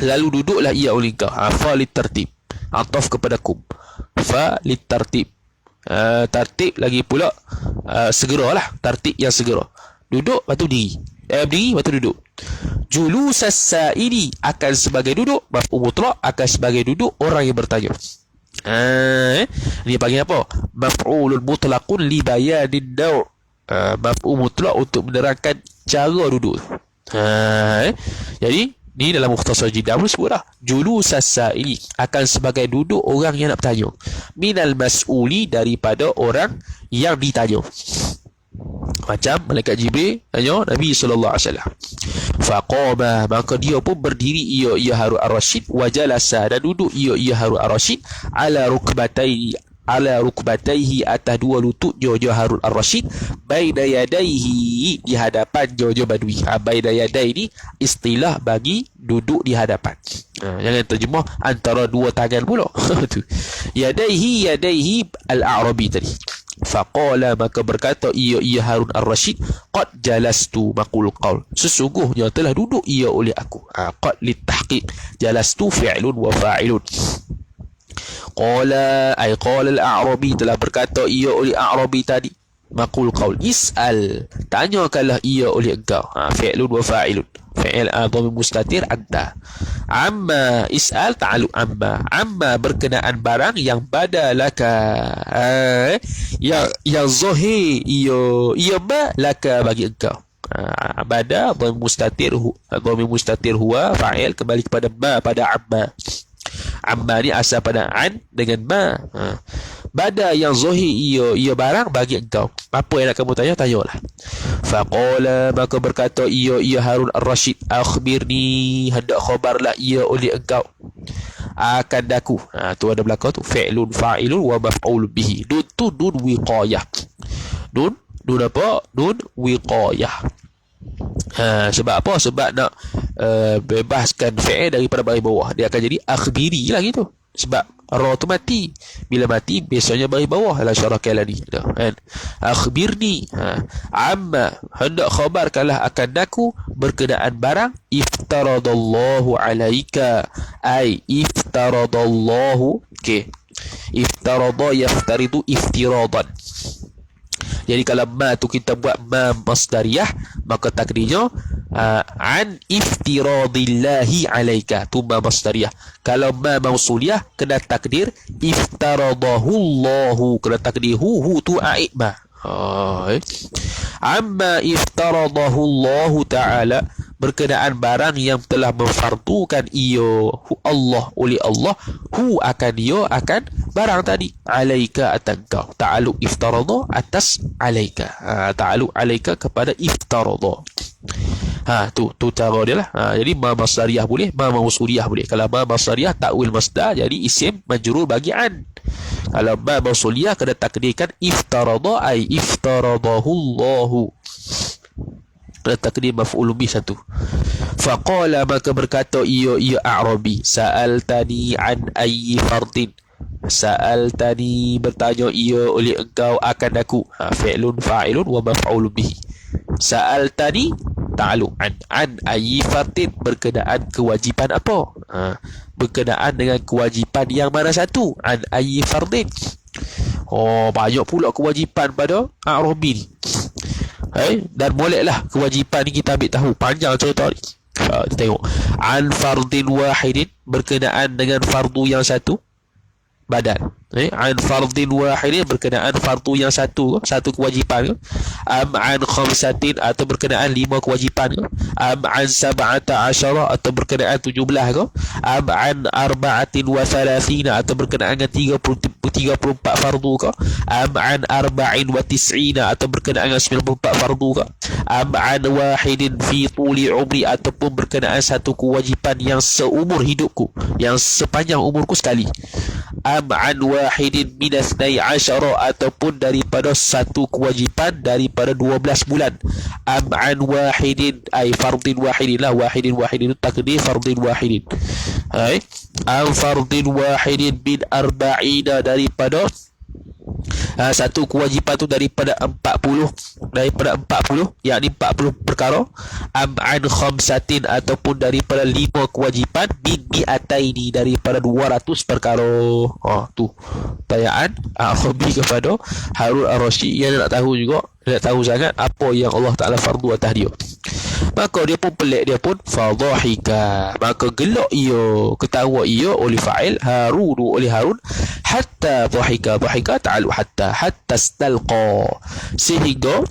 lalu duduklah ia oleh engkau. Fa litartib, ataf kepada kum, fa litartib, tartib lagi pula, segeralah, tartib yang segera. Duduk lepas tu diri, berdiri lepas tu duduk. Julusas sa'ili, akan sebagai duduk, maf'ul mutlaq, akan sebagai duduk orang yang bertanya. Ni panggil apa? Maf'ulul mutlaqun li bayanin naw'. Maf'ul mutlaq untuk menerangkan cara duduk. Jadi ni dalam Mukhtasar Jiddah pun sebut dah, julusas sa'ili, akan sebagai duduk orang yang nak bertanya, minal mas'uli, daripada orang yang ditanya. Macam malaikat Jibril tanya Nabi sallallahu alaihi wasallam. Faqama, maka dia pun berdiri ia Harun Ar-Rasyid, wa jalasa, dan duduk ia Harun Ar-Rasyid, ala rukbataihi, atas dua lutut Jojo Harun Ar-Rasyid, baina yadaihi, di hadapan Jojo Badui. Baina yadai ni istilah bagi duduk di hadapan. Jangan terjemah antara dua tangan pula. Yadaihi al-A'rabi tadi. Faqala, maka berkata ia Harun Ar-Rasyid, qad jalastu maqul qaul, sesungguhnya telah duduk ia oleh aku. Qad litahqiq, jalastu fi'lun wa fa'ilun. Qala al-A'rabi, telah berkata ia oleh A'rabi tadi, maqul qaul, is'al, tanyakanlah ia oleh engkau. Fi'lun wa fa'ilun, fi'il dhamir mustatir anta. Amma, is'al ta'alluq amma berkenaan barang yang badalaka, yang zahir ia ma laka, bagi engkau. Bada dhamir mustatir huwa fa'il, kembali kepada ma pada amma. Amma ni asal pada an dengan ma. Bada yang zahir ia barang bagi engkau. Apa yang nak kamu tanya, tanyalah. Faqala, maka berkata ia Harun Ar-Rasyid, akhbirni, hendak khabarlah ia oleh engkau akan daku. Tu ada belakang tu, fi'lun fa'ilun wa maf'ul bihi. Dun tu dun wiqayah. Dun apa? Dun wiqayah. Sebab apa? Sebab nak bebaskan fi'il daripada baris bawah, dia akan jadi akhbiri lah gitu. Sebab ra tu mati, bila mati biasanya baris bawah dalam syarah Kalani kan. Akhbirni, amma, hendak khabarkanlah akan daku berkenaan barang, iftaradallahu alaika, ai iftaradallahu, iftarada yaftaridu iftiradan. Jadi kalau ma tu kita buat ma masdariyah, maka takdirnya an iftiradillahi alaika, tu ma masdariyah. Kalau ma mausuliyah, kena takdir iftaradahullahu, kena takdir hu tu aib ma. Amma iftaradahullahu ta'ala, berkenaan barang yang telah memfardukan ia Allah oleh Allah, hu akan ia akan barang tadi, alaika atas kau. Ta'aluk iftarada atas alaika, ta'aluk alaika kepada iftarada. Tu cara dia lah. Jadi ma masdariyah boleh, ma mausuliyah boleh. Kalau ma masdariyah ta'wil masdar, jadi isim majrur bagi an. Kalau ma mausuliyah kena takdirkan iftarada, ay iftaradahullahu, kena takdir maf'ul bih satu. Faqala, maka berkata ia A'rabi, sa'altani an ayyi fardin, sa'altani, bertanya ia oleh engkau akan aku. Fi'lun fa'ilun wa maf'ul bihi. Sa'altani ta'alluq an ayyi fardin, berkenaan kewajipan apa? Berkenaan dengan kewajipan yang mana satu? An ayyi fardin. Oh, banyak pula kewajipan pada Arabi ni. Dan moleklah kewajipan ni kita ambil tahu. Panjang cerita ni. Kita tengok. An fardin wahidin, berkenaan dengan fardu yang satu badan. An fardin wahidin, berkenaan fardu yang satu kewajipan. Am an khamsatin, atau berkenaan 5 kewajipan. Am an sab'ata asyara, atau berkenaan 17 ke. Am an arba'atin wa thalathina, atau berkenaan dengan 34 fardu ke. Am an arba'in wa tis'ina, atau berkenaan dengan 94 fardu ke. Am an wahidin fi tuli umri, ataupun berkenaan satu kewajipan yang seumur hidupku, yang sepanjang umurku sekali. Am an wahidin min asnai asyara, ataupun daripada satu kewajipan daripada 12 bulan. Am an wahidin, ay fardin wahidin lah, wahidin itu takdir fardin wahidin. Am fardin wahidin min arba'ina, daripada satu kewajipan tu daripada 40, yakni 40 perkara. Am an khamsatin, ataupun daripada 5 kewajipan. Min mi'ataini, daripada 200 perkara. Tu tayaan Arabi kepada Harun Ar-Rasyid. Dia nak tahu juga, dia nak tahu sangat apa yang Allah Ta'ala fardu atas dia. Maka dia pun pelik, dia pun fadhahika, maka gelak ia, ketawa ia oleh fa'il Harun, oleh Harun. Hatta dhahika ta'alu hatta istalqa, sehingga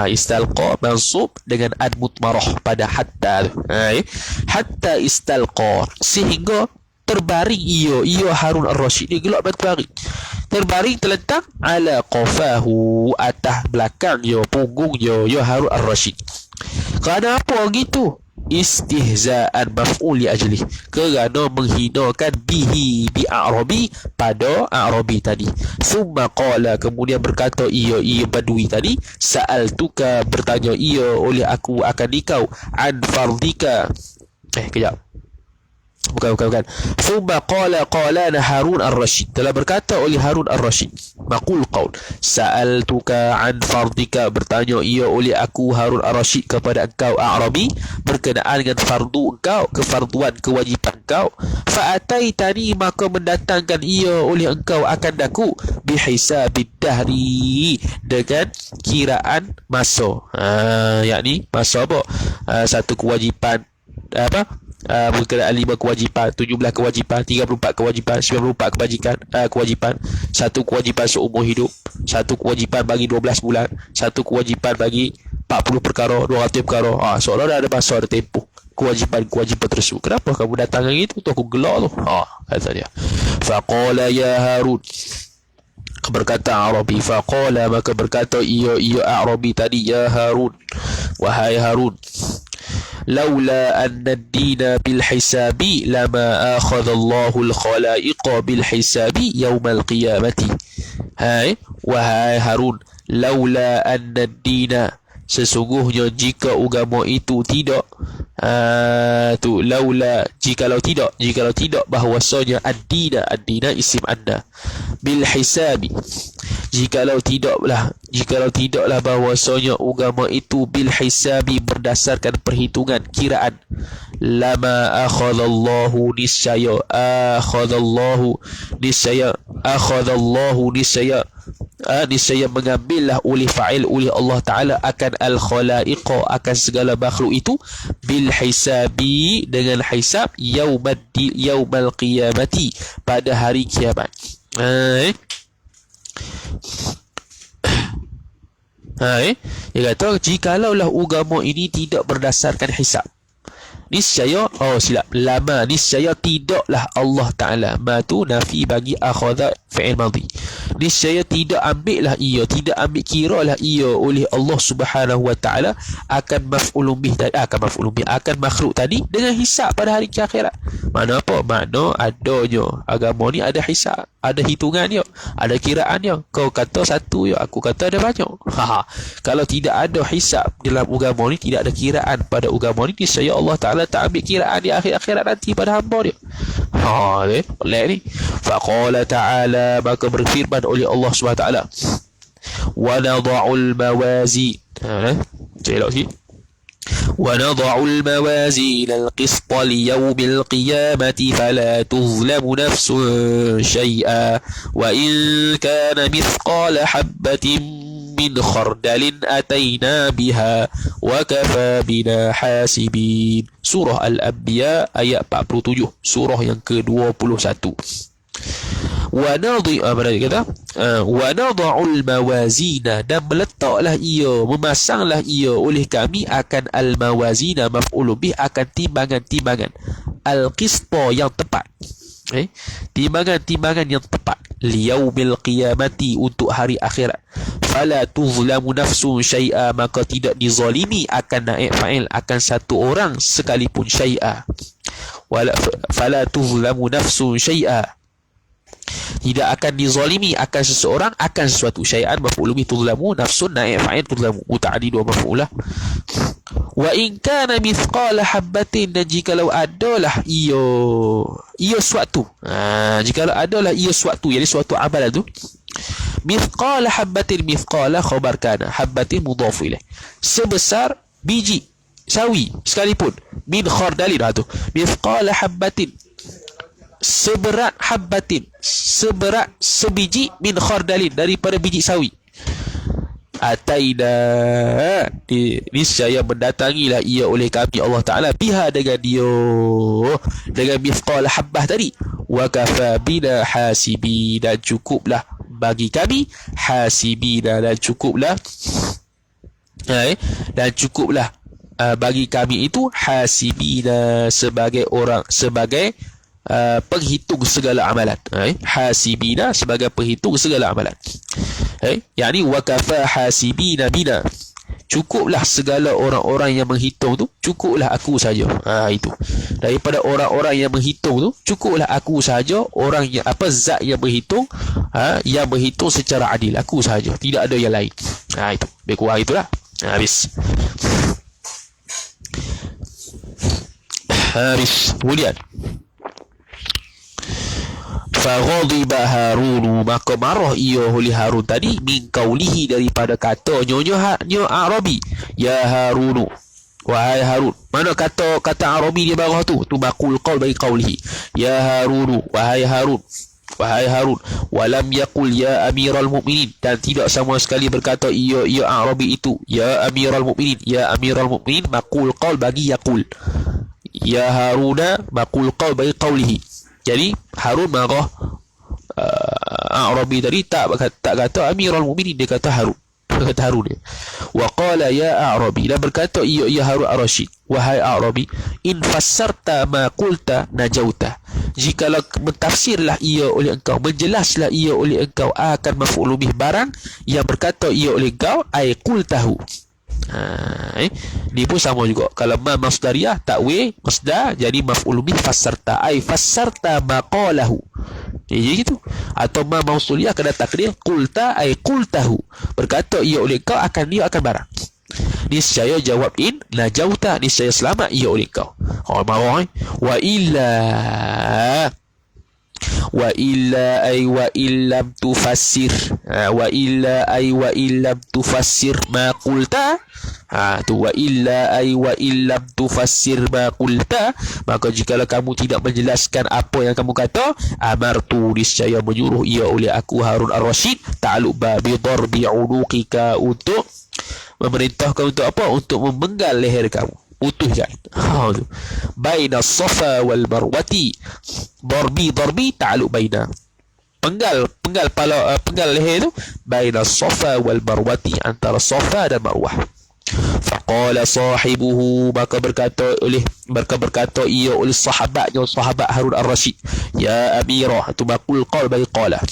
istalqa mansub dengan ad mutmarah pada hatta. Hatta istalqa, sehingga terbaring ia Harun Ar-Rasyid ni gelak berbaring, terbaring terletak ala qafahu, atas belakang punggung Harun Ar-Rasyid. Kerana apa gitu? Istihza'an maf'ul li ajli, kerana menghinakan bihi bi Arabi, pada Arabi tadi. Thumma qala, kemudian berkata ia badui tadi, sa'altuka, bertanya ia oleh aku akan dikau, an fardika. Kejap. Bukan. Thumma qala Harun Ar-Rasyid, telah berkata oleh Harun Ar-Rasyid, maqul qaul, sa'altuka an fardika, bertanya ia oleh aku Harun Ar-Rasyid kepada engkau Arabi, berkenaan dengan fardu engkau, kefarduan kewajipan engkau. Fa'ataitani, maka mendatangkan ia oleh engkau akan daku, bihisabid dahri, dengan kiraan masa. Yakni masa apa? Satu kewajipan berkenaan 5 kewajipan, 17 kewajipan, 34 kewajipan, 94 kewajipan, satu kewajipan seumur hidup, satu kewajipan bagi 12 bulan, satu kewajipan bagi 40 perkara, 200 perkara. Seolah dah ada masa, ada tempoh kewajipan tersebut. Kenapa kamu datang gitu? Tu aku gelak tu. Kata dia. Faqala ya Harun, berkata Arabi, faqala, maka berkata ia Arabi tadi, ya Harun, wahai Harun, laula anna ad-dina bil hisabi lama akhadha Allahu al-khalaiqa bil hisabi yawm al-qiyamati. Wahai Harun, laula anna ad-dina, sesungguhnya jika agama itu tidak, laula, jikalau tidak bahwasanya ad-dina isim anna, bil hisabi, jikalau tidaklah bahwasanya agama itu bil hisabi, berdasarkan perhitungan kiraan, lama akhadallahu niscaya mengambillah oleh fa'il, oleh Allah Ta'ala, akan al-khalaiqa, akan segala makhluk itu, bil hisabi, dengan hisab, yaumal qiyamati, pada hari kiamat. Dia kata jikalaulah agama ini tidak berdasarkan hisab, niscaya, lama, niscaya tidaklah Allah Ta'ala, ma tu nafi bagi akhadha fi'il madhi, niscaya tidak ambil kiralah ia oleh Allah Subhanahu wa Ta'ala akan maf'ulun bih, akan makhluk tadi dengan hisab pada hari akhirat. Mana apa? Makna adanya agama ni ada hisab, ada hitungannya, ada kiraannya. Kau kata satu, aku kata ada banyak. Kalau tidak ada hisab dalam agama ni, tidak ada kiraan pada agama ni, niscaya Allah Ta'ala tak ambil kiraan di akhirat nanti pada hamba dia. Lihat ni. Faqala ta'ala, maka berfirman oleh Allah SWT, wa nada'ul mawazin, Saya elok sikit. ونضع الموازين القسط ليوم القيامة فلا تظلم نفس شيئا وإن كان مثقال حبة من خردل أتينا بها وكفى بنا حاسبين. Surah Al-Anbiya ayat 47, surah yang ke-21. Wanadha'ul mawazina, dan meletaklah ia, memasanglah ia oleh kami akan al-mawazina, maf'ul bih, akan timbangan-timbangan, al-qista, yang tepat, timbangan-timbangan yang tepat, liyaumil qiyamati, untuk hari akhirat. Fala tuzlamu nafsun syai'a, maka tidak dizalimi akan naib fa'il, akan satu orang sekalipun, syai'a. Fala tuzlamu nafsun syai'a, tidak akan dizalimi akan seseorang akan sesuatu. Syai'an maf'ul bih, tuzlamu, nafsun naib fa'il, tuzlamu muta'addid wa maf'ulah. Wa in kana mithqala habatin, dan jikalau adalah ia suatu, jikalau adalah ia suatu, jadi suatu amalan tu, mithqala habatin, mithqala khabar kana, habatin mudhaf ilaih, sebesar biji sawi sekalipun, min khardalin, tu mithqala habatin, seberat habbatin, seberat sebiji, min khardalin, daripada biji sawi, ataina, niscaya mendatangilah ia oleh kami Allah Ta'ala, biha, dengan dia, dengan mithqal habbah tadi, wa kafa bina hasibi, dan cukuplah bagi kami, hasibina, dan cukuplah bagi kami itu, hasibina, sebagai orang, sebagai penghitung segala amalan, hasibina, sebagai penghitung segala amalan, yakni wakafa hasibina bina, cukuplah segala orang-orang yang menghitung tu, cukuplah aku saja. Itu daripada orang-orang yang menghitung tu, cukuplah aku saja, orang yang zat yang menghitung, yang menghitung secara adil, aku saja, tidak ada yang lain. Itu lebih kurang itulah. Habis. Kemudian faghadiba Harun, maka marah ia oleh Harun tadi, min qaulihi, daripada kata nyonya Arabi, ya Harun, wahai Harun. Mana kata Arabi dia marah tu maqul qaul bagi qaulihi, ya Harun, wahai Harun, walam yaqul ya amiral mu'minin, dan tidak sama sekali berkata ia Arabi itu ya amiral mu'minin, maqul qaul bagi yaqul, ya Haruna, maqul qaul bagi qaulihi. Jadi Harun marah Arabi tadi, tak kata Amirul Mukminin, dia kata Harun. Dia. Wa qala ya Arabi, dan berkata ia Harun ar-Rasyid, wahai Arabi, in fassarta ma qulta najauta, jikalau mentafsirlah ia oleh engkau, menjelaslah ia oleh engkau, akan maf'ul bih, barang yang berkata ia oleh engkau, ai qultahu. Ini pun sama juga. Kalau ma masdariyah, takwil masdar, jadi maf'ul bih fassarta, ai fassarta maqalahu, jadi gitu. Atau ma mausuliyah, kena takdir qulta, ai qultahu, berkata ia oleh kau akan dia akan barang. Niscaya jawab in najauta, niscaya selamat ia oleh kau. Marah. Wa illa ay wa illam tufassir, wa illa ay wa illam tufassir ma qulta, tu wa illa ay wa illam tufassir ma qulta, maka jikalau kamu tidak menjelaskan apa yang kamu kata, amartu, niscaya menyuruh ia oleh aku Harun ar-Rasyid, ta'alluq bi darbi unuqika, untuk memerintahkan untuk apa, untuk memenggal leher kamu, putuskan. Baina safa wal marwati, darbi ta'alluq baina, penggal leher tu, baina safa wal marwati, antara safa dan marwah. Faqala sahibuhu, maka berkata ia oleh sahabat Harun ar-Rasyid, ya amirah, tu maqul qaul bagi qala,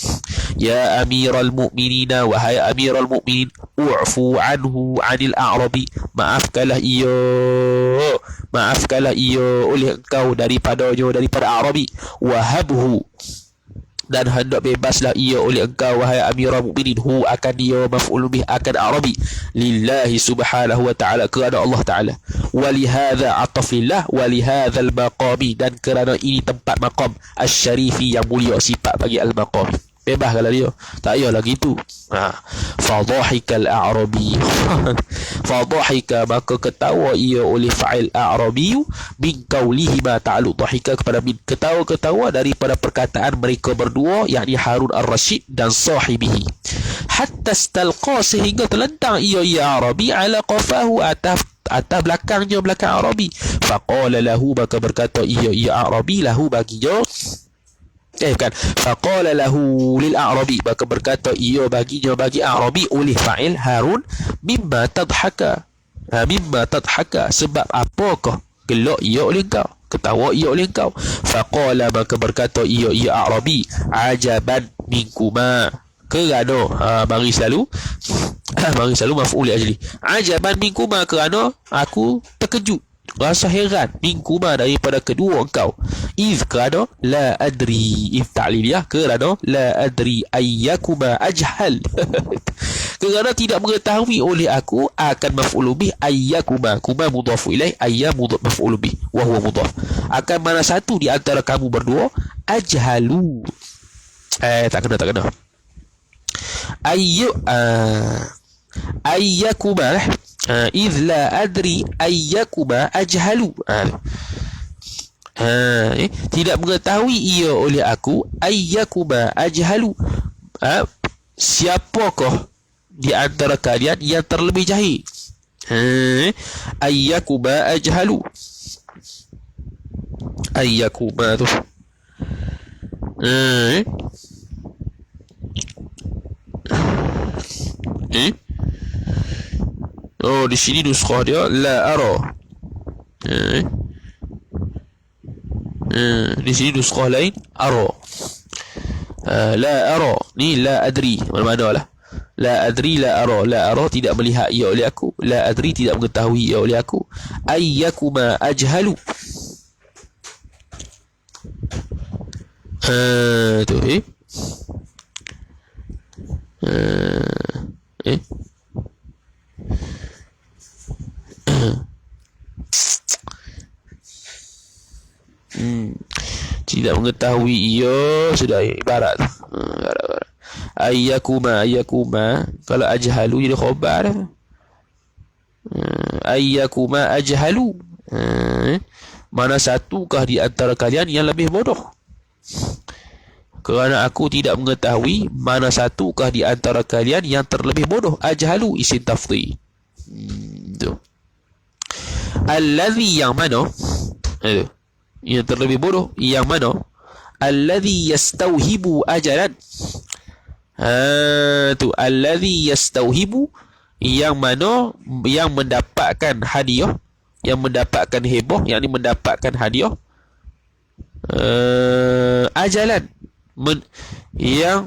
ya amiral mu'minina, wahai amiral mu'minin, u'fu anhu anil a'rabi, maafkanlah ia oleh engkau daripada Arabi, wahabhu, dan hendak bebaslah ia oleh engkau, wahai amiral mu'minin, hu, akan dia, maf'ul bih, akan Arabi, lillahi subhanahu wa ta'ala, kerana Allah ta'ala, walihadha atafillah, walihadha al-maqami, dan kerana ini tempat maqam, asy-syarifi, yang mulia, sifat bagi al-maqami. bebas kalau dia. Tak payah lagi tu. Fadhahikal a'rabi. Fadhahika, maka ketawa ia oleh fa'il a'rabi min qawlihi ma ta'alluq dhahika, kepada min ketawa daripada perkataan mereka berdua, yakni Harun ar-Rasyid dan sahibihi. Hatta stalqa, sehingga terlentang ia Arabi ala qafahu, atas belakang Arabi. Faqala lahu, maka berkata ia Arabi lahu baginya, faqala lahu lil Arabi, maka berkata ia baginya bagi Arabi oleh fa'il Harun, mimma tadhaka, sebab apakah gelak ia oleh kau, ketawa ia oleh kau. Faqala, maka berkata ia Arabi, ajaban minkuma, kerana mari selalu maf'ul ajli. Ajaban minkuma, kerana aku terkejut, rasa heran, minkuma daripada kedua engkau. Iz, kerana la adri, iz ta'liliyah, kerana la adri ayyakuma ajhal. Kerana tidak mengetahui oleh aku, akan maf'ul bih ayyakuma, kuma mudhafu ilaih, ayya maf'ul bih wa huwa mudhaf, akan mana satu di antara kamu berdua ajhalu. Tak kena ayyakuma, idh la adri ayyakuma ajhalu. Tidak mengetahui ia oleh aku, ayyakuma ajhalu, siapakah di antara kalian yang terlebih jahil. Ayyakuma ajhalu, ayyakuma tu oh, di sini nuskhah dia la ara. Di sini nuskhah lain ara. La ara ni la adri, mana lah. La adri la ara, la ara tidak melihat ia oleh aku, la adri tidak mengetahui ia oleh aku. Ayyakuma ajhalu. Tu tidak mengetahui ia, sudah ibarat ayyakuma kalau ajhalu jadi khabar. Ayyakuma ajhalu, mana satukah di antara kalian yang lebih bodoh. Kerana aku tidak mengetahui, mana satukah di antara kalian yang terlebih bodoh. Ajhalu isim tafdhil. Alladhi, yang mana, yang terlebih bodoh, yang mana, alladhi yastauhibu ajalan. Tu alladhi yastauhibu, yang mana yang mendapatkan hadiah, yang mendapatkan heboh, yakni mendapatkan hadiah, ajalan, yang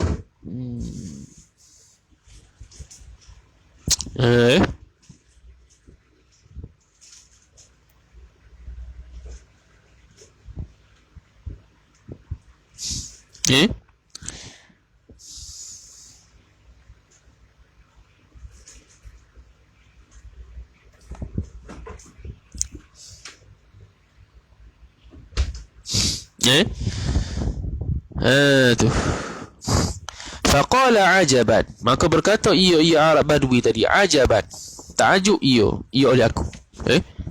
tu. Faqala ajaban, maka berkata ia Arab Badui tadi, ajaban, ta'ajub ia oleh aku,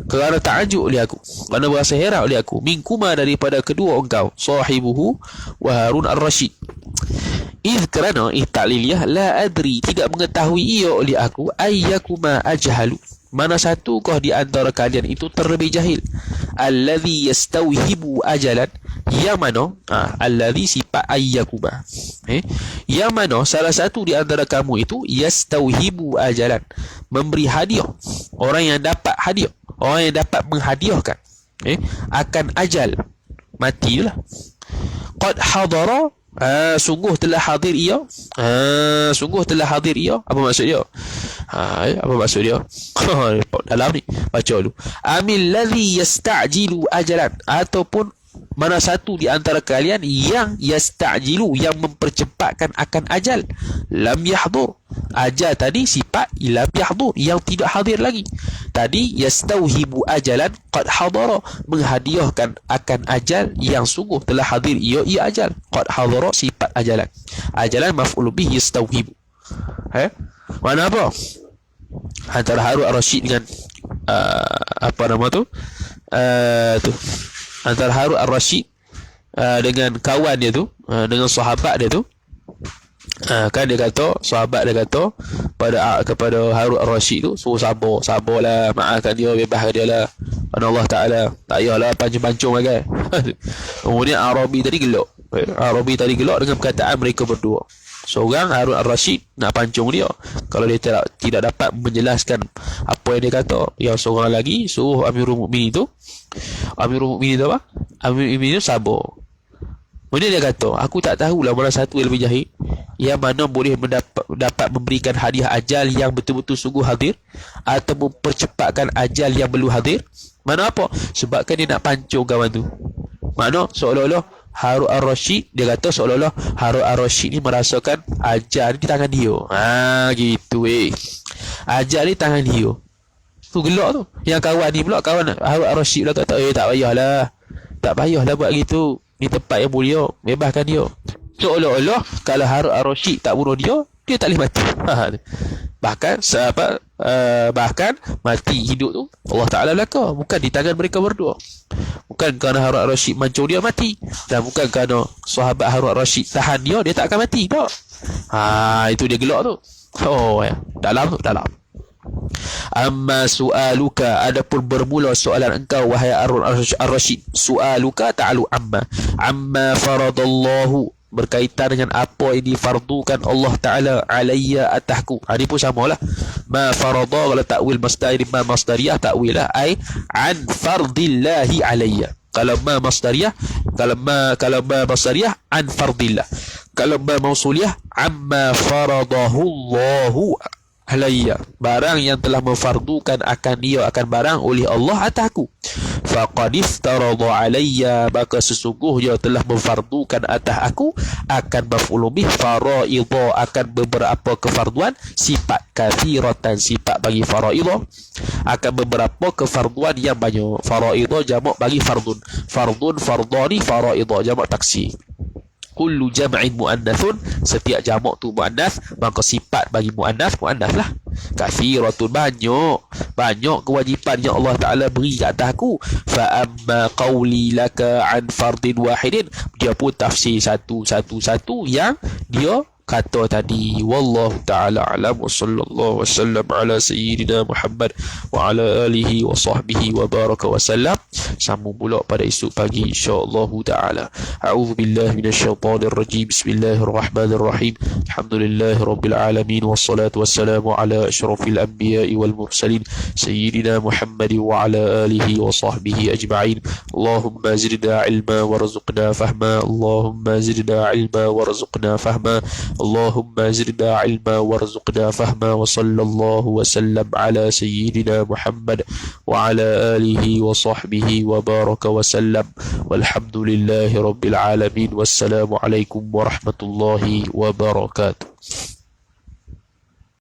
kerana ta'ajub oleh aku, kerana berasa heran oleh aku, minkuma daripada kedua engkau, sahibuhu wa Harun ar-Rasyid. Iz, kerana ta'liliyah, la adri tidak mengetahui ia oleh aku, ayyakuma ajhalu, mana satukah di antara kalian itu terlebih jahil. Alladhi yastauhibu ajalan, yang mana alladhi sifat ayyakuma, yang mana salah satu di antara kamu itu yastauhibu ajalan, memberi hadiah, orang yang dapat hadiah, orang yang dapat menghadiahkan akan ajal mati lah. Qad hadara, sungguh telah hadir ia, sungguh telah hadir ia. Apa maksud dia? Apa maksud dia? Dalam ni baca dulu. Amil ladzi yasta'jilu ajalan, ataupun Mana satu di antara kalian yang yasta'jilu, yang mempercepatkan akan ajal. Lam yahdur. Ajal tadi sifat lam yahdur, yang tidak hadir lagi. Tadi yastauhibu ajalan qad hadara, menghadiahkan akan ajal yang sungguh telah hadir. Ia ajal. Qad hadara sifat ajalan. Ajalan maf'ul bih yastauhibu. Mana apa? Antara Harun Ar-Rasyid dengan apa nama tu? Antara Harun Ar-Rasyid dengan kawan dia tu, dengan sahabat dia tu, kan dia kata, sahabat dia kata kepada Harun Ar-Rasyid tu, suruh sabarlah, maafkan dia, bebaskan dia lah, kerana Allah Ta'ala, tak payahlah pancung-pancung kan. Kemudian Arabi tadi gelak dengan perkataan mereka berdua. Seorang Harun Ar-Rasyid nak pancung dia. Kalau dia tidak dapat menjelaskan apa yang dia kata, yang seorang lagi suruh Amirul Mukminin tu apa? Amirul Mukminin tu sabar. Kemudian dia kata, aku tak tahulah mana satu yang lebih jahil, yang mana boleh dapat memberikan hadiah ajal yang betul-betul sungguh hadir, atau mempercepatkan ajal yang belum hadir. Mana apa? Sebabkan dia nak pancung kawan tu. Makna seolah-olah Harun Ar-Rasyid, dia kata seolah-olah Harun Ar-Rasyid ni merasakan ajal ni di tangan dia. Gitu ajal ni tangan dia. Tu gelak tu. Yang kawan ni pula, kawan Harun Ar-Rasyid pula kata, tak payahlah buat gitu. Ni tempat yang mulia, bebaskan dia. Seolah-olah kalau Harun Ar-Rasyid tak bunuh dia, dia tak boleh mati. Bahkan mati hidup tu Allah Ta'ala belaka, bukan di tangan mereka berdua. Bukan kerana Harun Ar-Rasyid mancung dia mati, dan bukan kerana sahabat Harun Ar-Rasyid tahan dia tak akan mati, tak. Itu dia gelak tu. Dalam. Amma su'aluka, adapun bermula soalan engkau wahai Harun Ar-Rasyid. Su'aluka ta'alu amma faradallahu, berkaitan dengan apa yang difardukan Allah Ta'ala alayya atahku. Ini pun samalah. Ma farada, kalau takwil masdari, ma masdariyah takwil lah, ay an fardillahi alayya. Kalau ma masdariyah, kalau ma masdariyah an fardillah. Kalau ma mausuliyah amma faradahu Allahu alayya, barang yang telah memfardukan akan dia, akan barang oleh Allah atasku. Faqad iftarada alayya, maka sesungguhnya telah memfardukan atas aku, akan maf'ul bih faraidha, akan beberapa kefarduan, sifat kathiratan, sifat bagi faraidha, akan beberapa kefarduan yang banyak. Faraidha jamak bagi fardun, fardani, faraidha jamak taksir. Kullu jam'in muannathun, setiap jamak tu muannath, maka sifat bagi muannath lah. Kathiratun, banyak kewajipan yang Allah Ta'ala beri ke atas aku. Fa amma qawli laka an fardin wahidin, dia pun tafsir satu yang dia kata tadi. Wallahu ta'ala alam, wa sallallahu wasallam ala sayyidina Muhammad wa ala alihi wa sahbihi wa baraka wa sallam. Sambung pula pada esok pagi insyaAllah ta'ala. A'udhu billahi minasyaitanir rajim. Bismillahirrahmanirrahim. Alhamdulillahi rabbil alamin, wassalatu wassalamu ala asyrafil anbiya'i wal mursalin sayyidina Muhammad wa ala alihi wa sahbihi ajma'in. Allahumma zidna ilma warzuqna fahma. Allahumma zidna ilma warzuqna fahma. Allahumma zidna ilma warzuqna fahma. Wa sallallahu wa sallam ala sayyidina Muhammad wa ala alihi wa sahbihi wa baraka wa sallam. Walhamdulillahi rabbil alamin. Wassalamu alaikum warahmatullahi wabarakatuh.